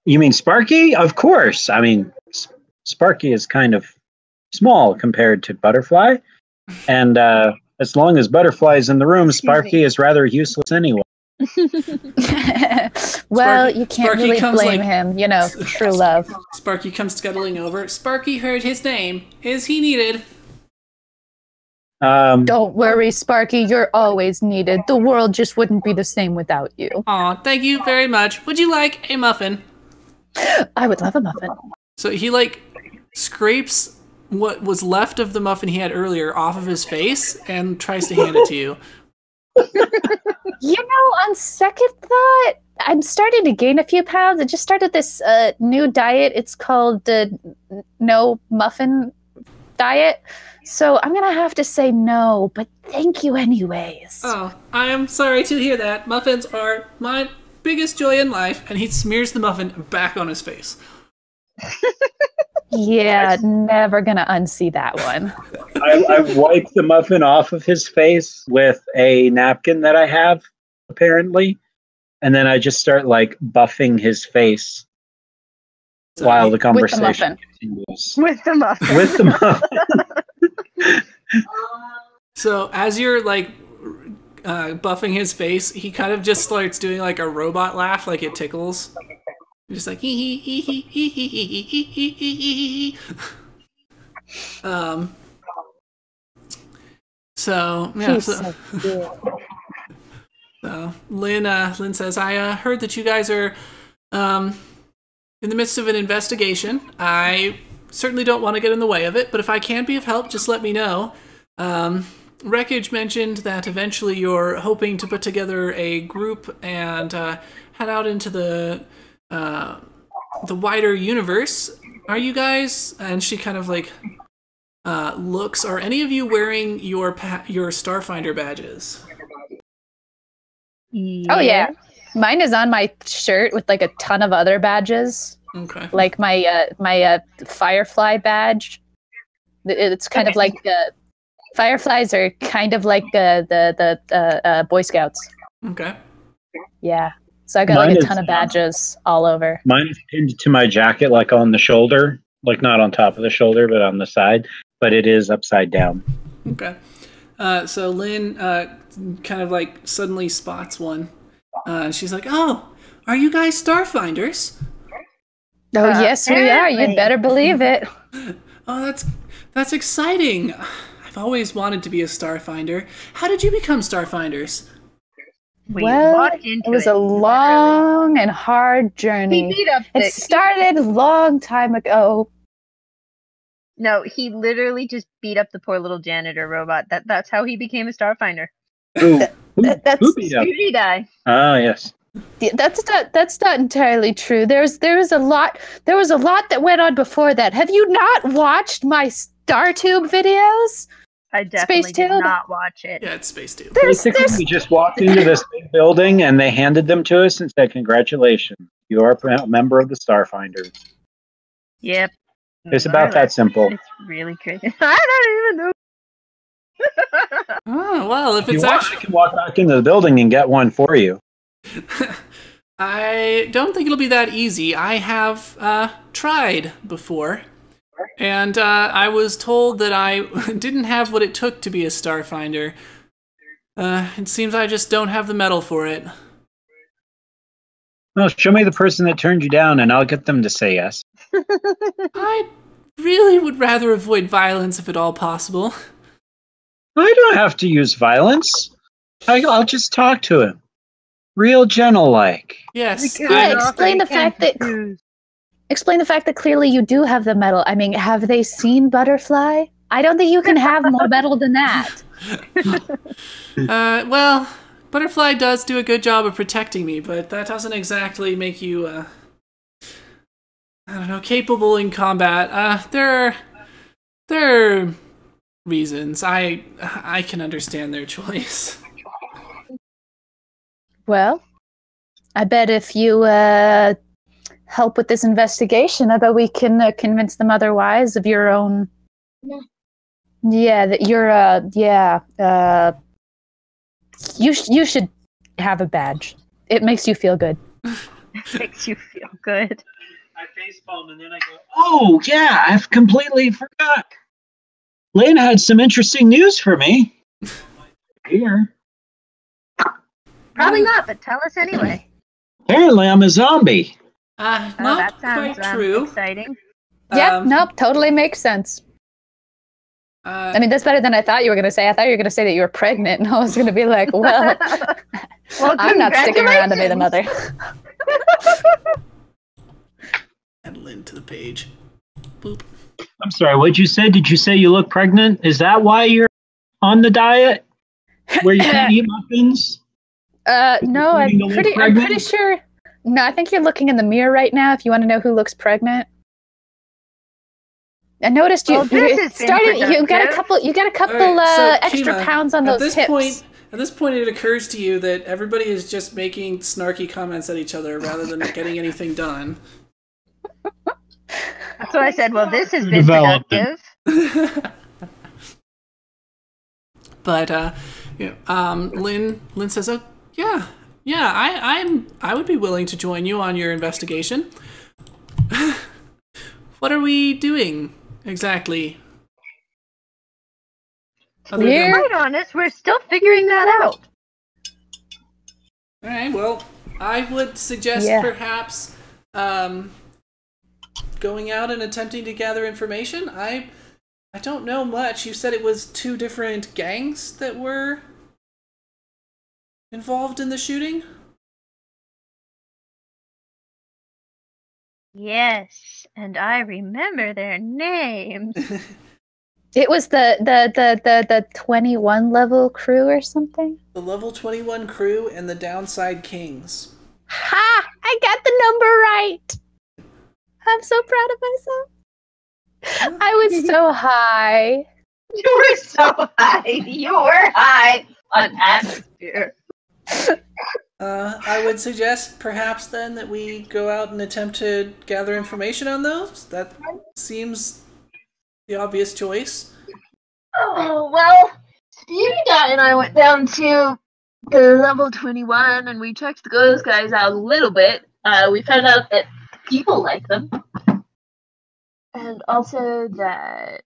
You mean Sparky? Of course. I mean, Sparky is kind of small compared to Butterfly. And as long as Butterfly is in the room, Sparky is rather useless anyway. Well, you can't Sparky really comes blame like- him. You know, true love. Sparky comes scuttling over. Sparky heard his name. Is he needed? Don't worry, Sparky. You're always needed. The world just wouldn't be the same without you. Aw, thank you very much. Would you like a muffin? I would love a muffin. So he like scrapes what was left of the muffin he had earlier off of his face and tries to hand it to you. You know, on second thought, I'm starting to gain a few pounds. I just started this new diet. It's called the no muffin diet. So I'm going to have to say no, but thank you anyways. Oh, I am sorry to hear that. Muffins are my biggest joy in life. And he smears the muffin back on his face. Yeah, never going to unsee that one. I wiped the muffin off of his face with a napkin that I have, apparently. And then I just start like buffing his face while the conversation continues. With the muffin. With the muffin. So as you're like buffing his face, he kind of just starts doing like a robot laugh, like it tickles. Just like hee hee hee hee hee hee hee hee hee hee. So yeah. So Lynn says, I heard that you guys are in the midst of an investigation. I certainly don't want to get in the way of it, but if I can be of help, just let me know. Wreckage mentioned that eventually you're hoping to put together a group and head out into the wider universe. Are you guys? And she kind of like looks. Are any of you wearing your Starfinder badges? Oh, yeah. Mine is on my shirt with like a ton of other badges. Okay. Like my Firefly badge. It's kind of like Fireflies are kind of like the Boy Scouts. Okay. Yeah. So I got Mine like a is, ton of badges all over. Mine is pinned to my jacket, like on the shoulder, like not on top of the shoulder, but on the side. But it is upside down. Okay. So Lynn kind of like suddenly spots one. She's like, "Oh, are you guys Starfinders?" Oh, yes, we are. You'd better believe it. Oh, that's exciting. I've always wanted to be a Starfinder. How did you become Starfinders? Well, it was a long and hard journey. It started a long time ago. No, he literally just beat up the poor little janitor robot. That's how he became a Starfinder. Who That's beat up? Beauty die. Ah, yes. That's not entirely true. There was a lot that went on before that. Have you not watched my StarTube videos? I definitely Space did Tube? not watch it. Yeah, it's Space Tube. Basically, we just walked into this big building and they handed them to us and said, "Congratulations, you are a member of the Starfinders." Yep. It's about that simple. It's really crazy. I don't even know. Oh, well, if If you it's want, actually... I can walk back into the building and get one for you. I don't think it'll be that easy. I have tried before, and I was told that I didn't have what it took to be a Starfinder. It seems I just don't have the metal for it. Well, show me the person that turned you down and I'll get them to say yes. I really would rather avoid violence if at all possible. I don't have to use violence. I'll just talk to him. Real gentle-like. Yes. Explain the fact that clearly you do have the metal. I mean, have they seen Butterfly? I don't think you can have more metal than that. Well, Butterfly does do a good job of protecting me, but that doesn't exactly make you, I don't know, capable in combat. There are reasons. I can understand their choice. Well, I bet if you help with this investigation, I bet we can convince them otherwise of your own. Yeah. Yeah, that you're. You should have a badge. It makes you feel good. Makes you feel good. I facepalm and then I go, oh, yeah, I've completely forgot. Lynn had some interesting news for me. Here. Probably not, but tell us anyway. Apparently, I'm a zombie. Not That sounds quite true. exciting. Yep, nope, totally makes sense. I mean, that's better than I thought you were going to say. I thought you were going to say that you were pregnant, and I was going to be like, well, I'm not sticking around to be the mother. Add Lynn to the page. Boop. I'm sorry, what'd you say? Did you say you look pregnant? Is that why you're on the diet? Where you can't eat muffins? No, I'm pretty sure. No, I think you're looking in the mirror right now if you want to know who looks pregnant. I noticed you started. You got a couple. You got a couple Right, so, extra Kima, pounds on those hips. At this point, it occurs to you that everybody is just making snarky comments at each other rather than getting anything done. That's what I said. Well, this has been productive. But Lynn says, "Oh, yeah, I would be willing to join you on your investigation. What are we doing exactly?" To be quite honest, we're still figuring that out. All right. Well, I would suggest perhaps going out and attempting to gather information. I don't know much. You said it was 2 different gangs that were involved in the shooting? Yes, and I remember their names. It was the 21 level crew or something. The level 21 crew and the Downside Kings. Ha! I got the number right. I'm so proud of myself. I was so high. You were so high. You were high on atmosphere. I would suggest perhaps then that we go out and attempt to gather information on those. That seems the obvious choice. Oh, well, Stevie Guy and I went down to the level 21 and we checked those guys out a little bit. We found out that people like them. And also that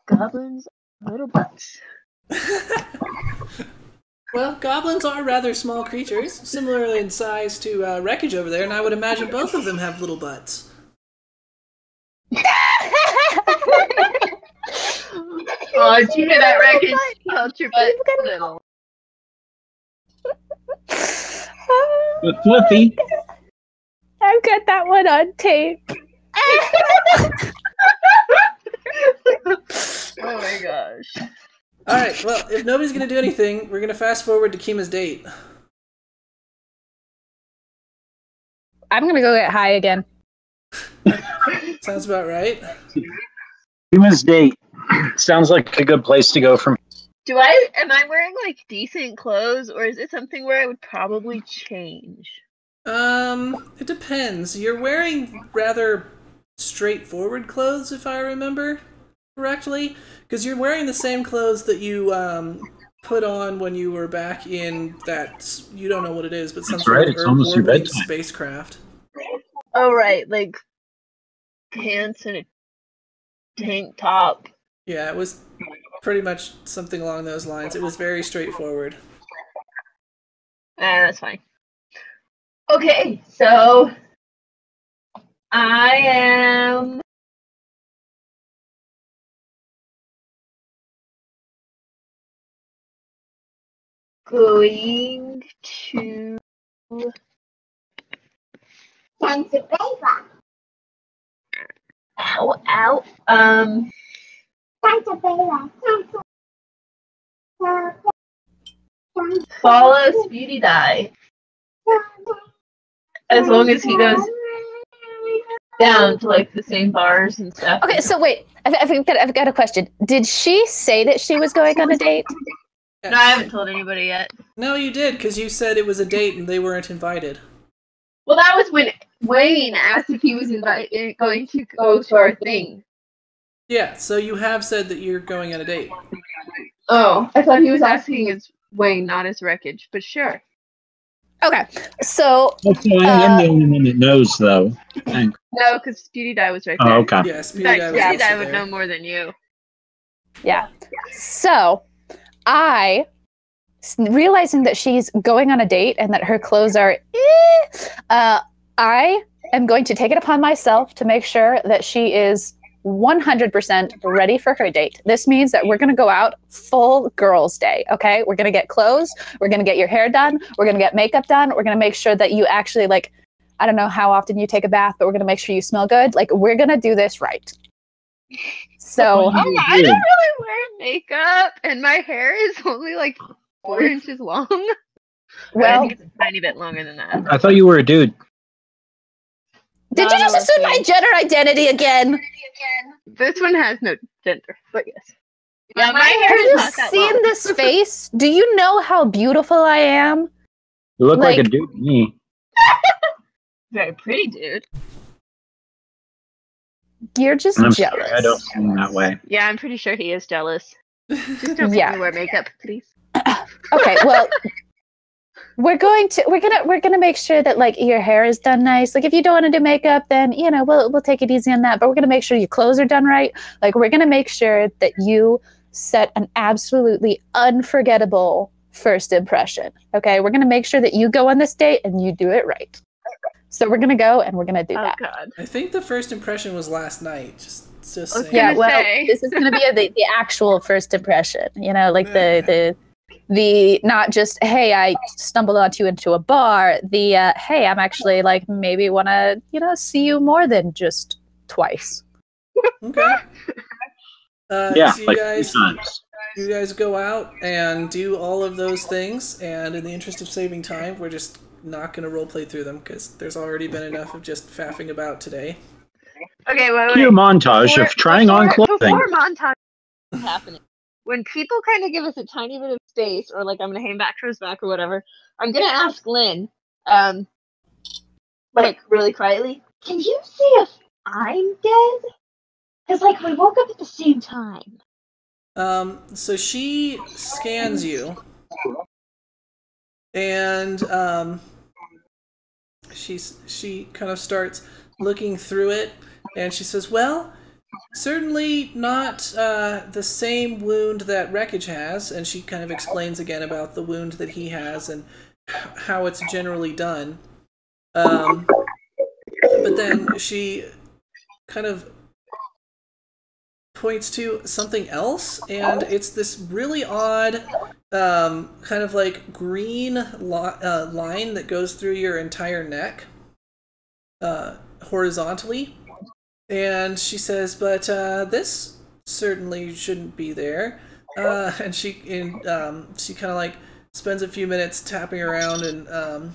goblins are little butts. Well, goblins are rather small creatures, similarly in size to Wreckage over there, and I would imagine both of them have little butts. Oh, did you hear that, Wreckage? Called your butt little. But Fluffy. I've got that one on tape. Oh my gosh. Alright, well, if nobody's going to do anything, we're going to fast forward to Kima's date. I'm going to go get high again. Sounds about right. Kima's date. Sounds like a good place to go from. Am I wearing like decent clothes, or is it something where I would probably change? It depends. You're wearing rather straightforward clothes, if I remember correctly, because you're wearing the same clothes that you put on when you were back in that, you don't know what it is, but some sort of orbiting spacecraft. Oh right, like pants and a tank top. Yeah, it was pretty much something along those lines. It was very straightforward. That's fine. Okay, so I am going to ow. Follow Speedy Die. As long as he goes down to like the same bars and stuff. Okay, so wait, I've got a question. Did she say that she was going on a date? No, I haven't told anybody yet. No, you did, because you said it was a date and they weren't invited. Well, that was when Wayne asked if he was going to go to our thing. Yeah, so you have said that you're going on a date. Oh, I thought he was asking as Wayne, not as Wreckage, but sure. Okay, so Okay, I'm the only one that knows, though. Thanks. No, because Speedy Die was right there. Oh, okay. Yeah, In Speedy fact, Guy was Speedy Die also would there. know more than you. yeah, so realizing that she's going on a date and that her clothes are, I am going to take it upon myself to make sure that she is 100% ready for her date. This means that we're going to go out full girls' day, okay? We're going to get clothes. We're going to get your hair done. We're going to get makeup done. We're going to make sure that you actually, like, I don't know how often you take a bath, but we're going to make sure you smell good. Like, we're going to do this right. So, Oh, I don't really wear makeup, and my hair is only like 4 inches long. I well, think it's a tiny bit longer than that. I thought you were a dude. did No, you just no, assume my okay. gender identity again? This one has no gender, but yes. Yeah, my Have hair is you not that seen long. this face? Do you know how beautiful I am? You look like a Like- dude to me. Very pretty, dude. You're just And I'm jealous. sorry, I don't seem that way. Yeah, I'm pretty sure he is jealous. Just don't Yeah. make me wear makeup, please. Okay, well, we're gonna make sure that like your hair is done nice. Like if you don't want to do makeup, then we'll take it easy on that. But we're gonna make sure your clothes are done right. Like we're gonna make sure that you set an absolutely unforgettable first impression. Okay, we're gonna make sure that you go on this date and you do it right. So we're gonna go and we're gonna do Oh that. god. I think the first impression was last night. Just saying. Okay. Yeah, gonna well, say. this is gonna be the actual first impression. Like the not just hey, I stumbled onto you into a bar. The hey, I'm actually like maybe want to see you more than just twice. Okay. Yeah, so like 2 times. you guys go out and do all of those things, and in the interest of saving time, we're just not going to roleplay through them because there's already been enough of just faffing about today. Okay, wait. Cue montage of trying on clothing. Before montage is happening, when people kind of give us a tiny bit of space, or like I'm gonna hang back to his back or whatever, I'm gonna ask Lynn, like really quietly, can you see if I'm dead? Because like we woke up at the same time. So she scans you, and she kind of starts looking through it, and she says, "Well, certainly not the same wound that Wreckage has," and she kind of explains again about the wound that he has and how it's generally done. But then she kind of points to something else, and it's this really odd kind of like green line that goes through your entire neck horizontally. And she says, but this certainly shouldn't be there. And she kind of like spends a few minutes tapping around, and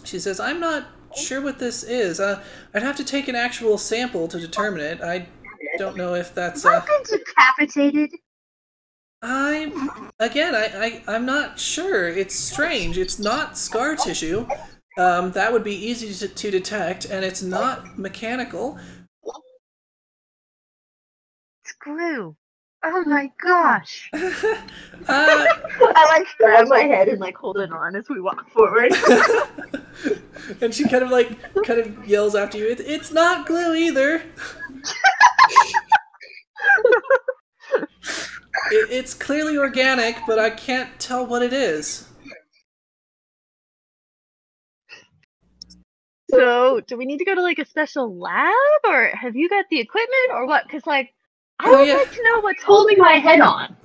she says, I'm not sure what this is. I'd have to take an actual sample to determine it. I don't know if that's... I've been decapitated. I'm not sure. It's strange. It's not scar tissue. That would be easy to detect, and it's not mechanical. Screw. Oh my gosh. uh, I like grab my head and like hold it on as we walk forward. and she kind of yells after you, it's not glue either. It's clearly organic, but I can't tell what it is. So, do we need to go to like a special lab, or have you got the equipment, or what? Because like, I Oh, would yeah. like to know what's holding my head on.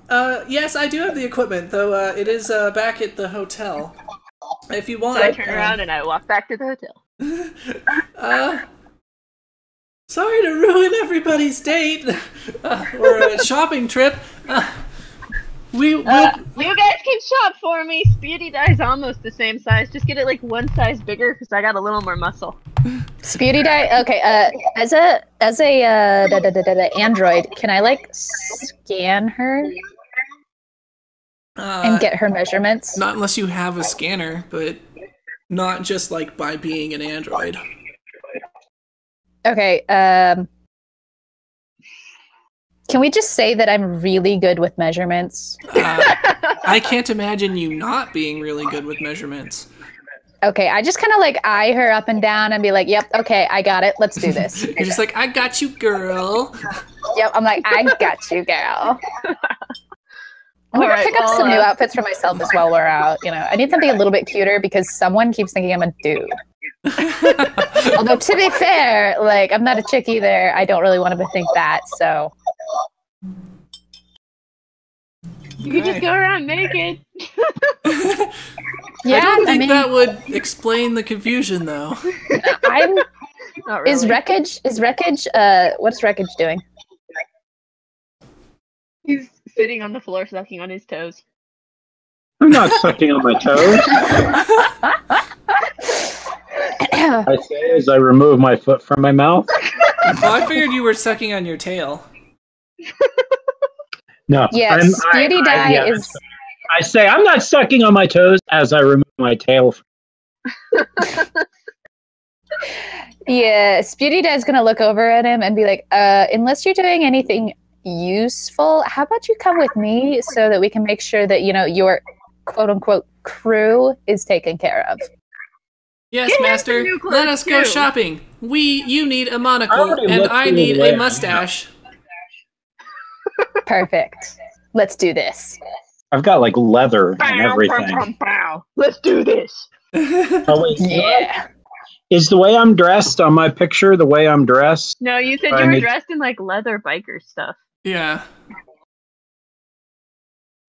Yes, I do have the equipment, though it is back at the hotel. If you want. So I turn around and I walk back to the hotel. Sorry to ruin everybody's date or a shopping trip. You guys can shop for me. Speedy Die's almost the same size. Just get it like one size bigger because I got a little more muscle. Sputy die. Okay. As a android, can I like scan her and get her measurements? Not unless you have a scanner, but not just like by being an android. Okay. Can we just say that I'm really good with measurements? I can't imagine you not being really good with measurements. Okay, I just kind of like eye her up and down and be like, "Yep, okay, I got it. Let's do this." You're just like, I got you, girl. Yep, I'm like, I got you, girl. I'm gonna pick up some new outfits for myself as well. We're out. You know, I need something a little bit cuter because someone keeps thinking I'm a dude. Although to be fair, like I'm not a chick either. I don't really want them to think that. So You could just go around naked. yeah, I don't think that would explain the confusion, though. I'm. Not really. Is wreckage? What's wreckage doing? He's sitting on the floor sucking on his toes. I'm not sucking on my toes. I say as I remove my foot from my mouth. Well, I figured you were sucking on your tail. No. Yes, Beauty Die is. I say I'm not sucking on my toes as I remove my tail. Yeah, Beauty Die is gonna look over at him and be like, unless you're doing anything useful, how about you come with me so that we can make sure that, you know, your quote unquote crew is taken care of." Yes, master. Let us go shopping. You need a monocle, and I need a mustache. Perfect. Let's do this. I've got like leather and everything. Let's do this. Oh, wait, Yeah. is the way I'm dressed on my picture the way I'm dressed? No, you said you were dressed in like leather biker stuff. Yeah.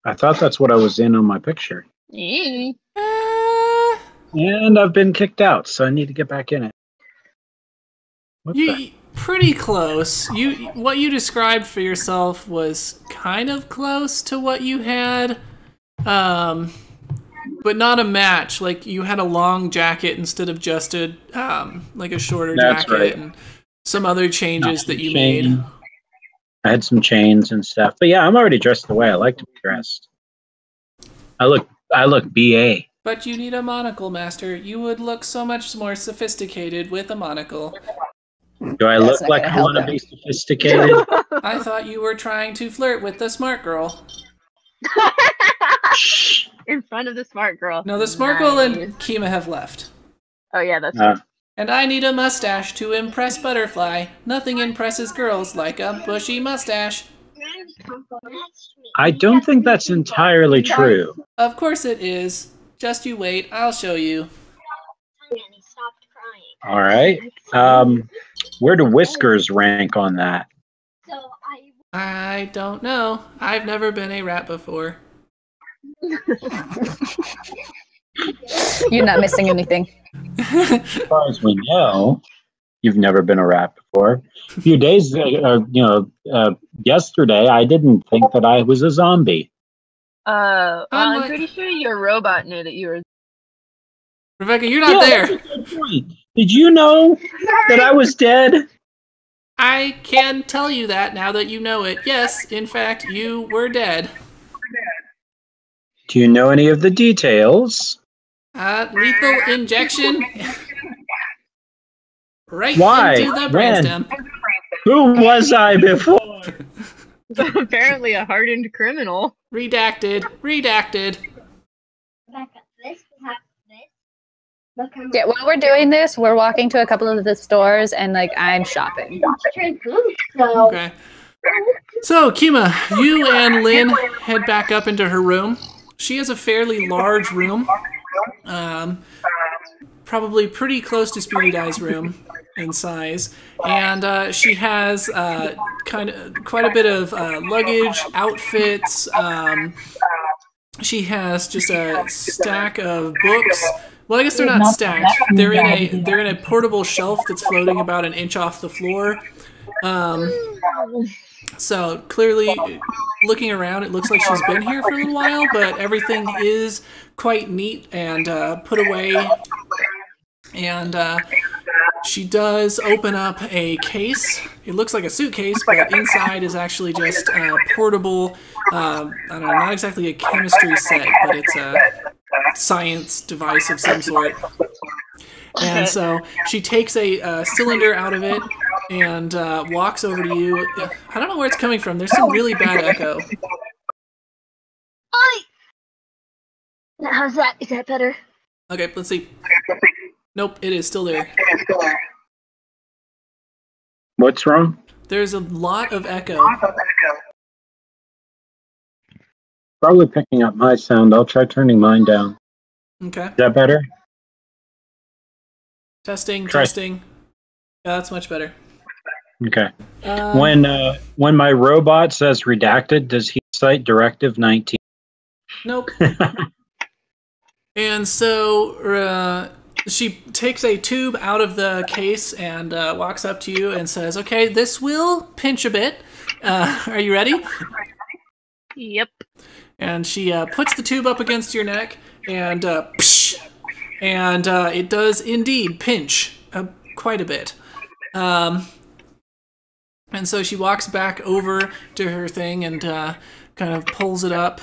I thought that's what I was in on my picture. Mm. And I've been kicked out, so I need to get back in it. Pretty close. What you described for yourself was kind of close to what you had, but not a match. Like you had a long jacket instead of just a like a shorter jacket, right. and some other changes that you made. I had some chains and stuff, but yeah, I'm already dressed the way I like to be dressed. I look BA. But you need a monocle, master. You would look so much more sophisticated with a monocle. Do I look like I want to be sophisticated? I thought you were trying to flirt with the smart girl. In front of the smart girl. No, the smart girl and Kima have left. Oh yeah, that's right. And I need a mustache to impress Butterfly. Nothing impresses girls like a bushy mustache. I don't think that's entirely true. Of course it is. Just you wait, I'll show you. All right. Where do whiskers rank on that? I don't know. I've never been a rat before. You're not missing anything. As far as we know, you've never been a rat before. A few days, yesterday, I didn't think that I was a zombie. I'm pretty sure your robot knew that you were. Rebecca, you're not there. That's a good point. Did you know that I was dead? I can tell you that now that you know it. Yes, in fact, you were dead. Do you know any of the details? Lethal injection. Right Why? into the brainstem. Who was I before? Apparently a hardened criminal. Redacted. Yeah, while we're doing this, we're walking to a couple of the stores and like I'm shopping. Okay. So, Kima, you and Lynn head back up into her room. She has a fairly large room. Probably pretty close to Speedy Die's room in size. And she has quite a bit of luggage, outfits. She has just a stack of books. Well, I guess they're not stacked. They're in a portable shelf that's floating about an inch off the floor. So clearly, looking around, it looks like she's been here for a little while, but everything is quite neat and put away. And she does open up a case. It looks like a suitcase, but inside is actually just a portable, I don't know, not exactly a chemistry set, but it's a science device of some sort. And so she takes a cylinder out of it and walks over to you. I don't know where it's coming from. There's some really bad echo. Oi! Now, how's that? Is that better? Okay, let's see. Nope, it is still there. What's wrong? There's a lot of echo. Probably picking up my sound. I'll try turning mine down. Okay. Is that better? Testing, Try. testing. Yeah, that's much better. Okay. When my robot says redacted, does he cite Directive 19? Nope. And so she takes a tube out of the case and walks up to you and says, "Okay, this will pinch a bit. Are you ready?" Yep. And she puts the tube up against your neck, and psh, and it does indeed pinch quite a bit. And so she walks back over to her thing and kind of pulls it up,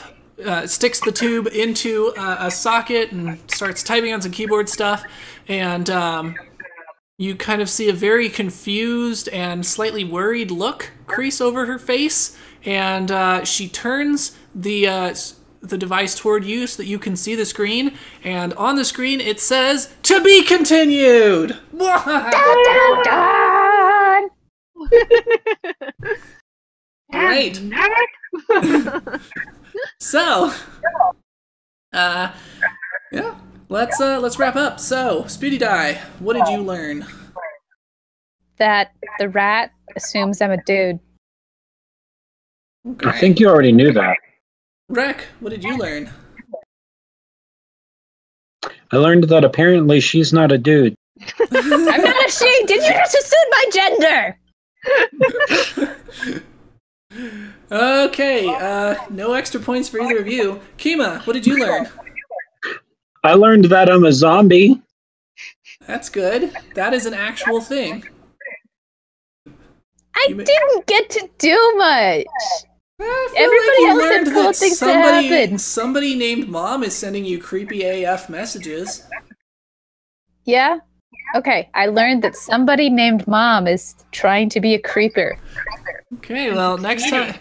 sticks the tube into a socket and starts typing on some keyboard stuff. And you kind of see a very confused and slightly worried look crease over her face. And she turns the device toward you so that you can see the screen. And on the screen it says, "To be continued!" Great. So, yeah, let's wrap up. So, Speedy Die, what did you learn? That the rat assumes I'm a dude. Okay. I think you already knew that. Rek, what did you learn? I learned that apparently she's not a dude. I'm not a she. Did you just assume my gender? Okay, no extra points for either of you. Kima, what did you learn? I learned that I'm a zombie. That's good. That is an actual thing. I didn't get to do much. I feel Everybody like you else had learned cool that things to happen. somebody named Mom is sending you creepy AF messages. Yeah? Okay, I learned that somebody named Mom is trying to be a creeper. Okay, well, next time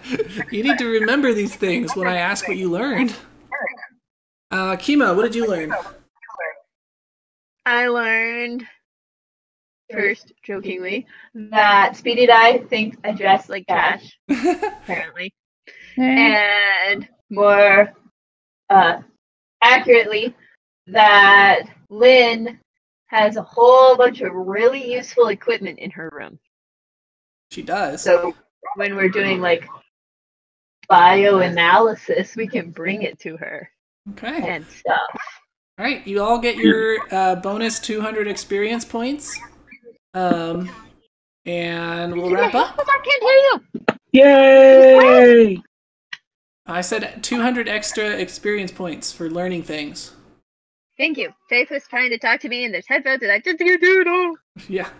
you need to remember these things when I ask what you learned. Kima, what did you learn? I learned, first, jokingly, that Speedy Die thinks I dress like Dash, apparently. And more accurately, that Lynn has a whole bunch of really useful equipment in her room. She does. So when we're doing like bioanalysis, we can bring it to her Okay. and stuff. All right, you all get your bonus 200 experience points. And we'll wrap up. I can't hear you. Yay! I said 200 extra experience points for learning things. Thank you. Faith was trying to talk to me, and there's headphones, and I just can't do it all. Yeah.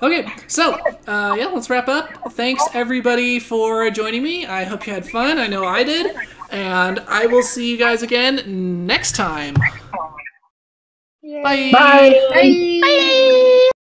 Okay, so, yeah, let's wrap up. Thanks, everybody, for joining me. I hope you had fun. I know I did. And I will see you guys again next time. Yay. Bye. Bye! Bye. Bye.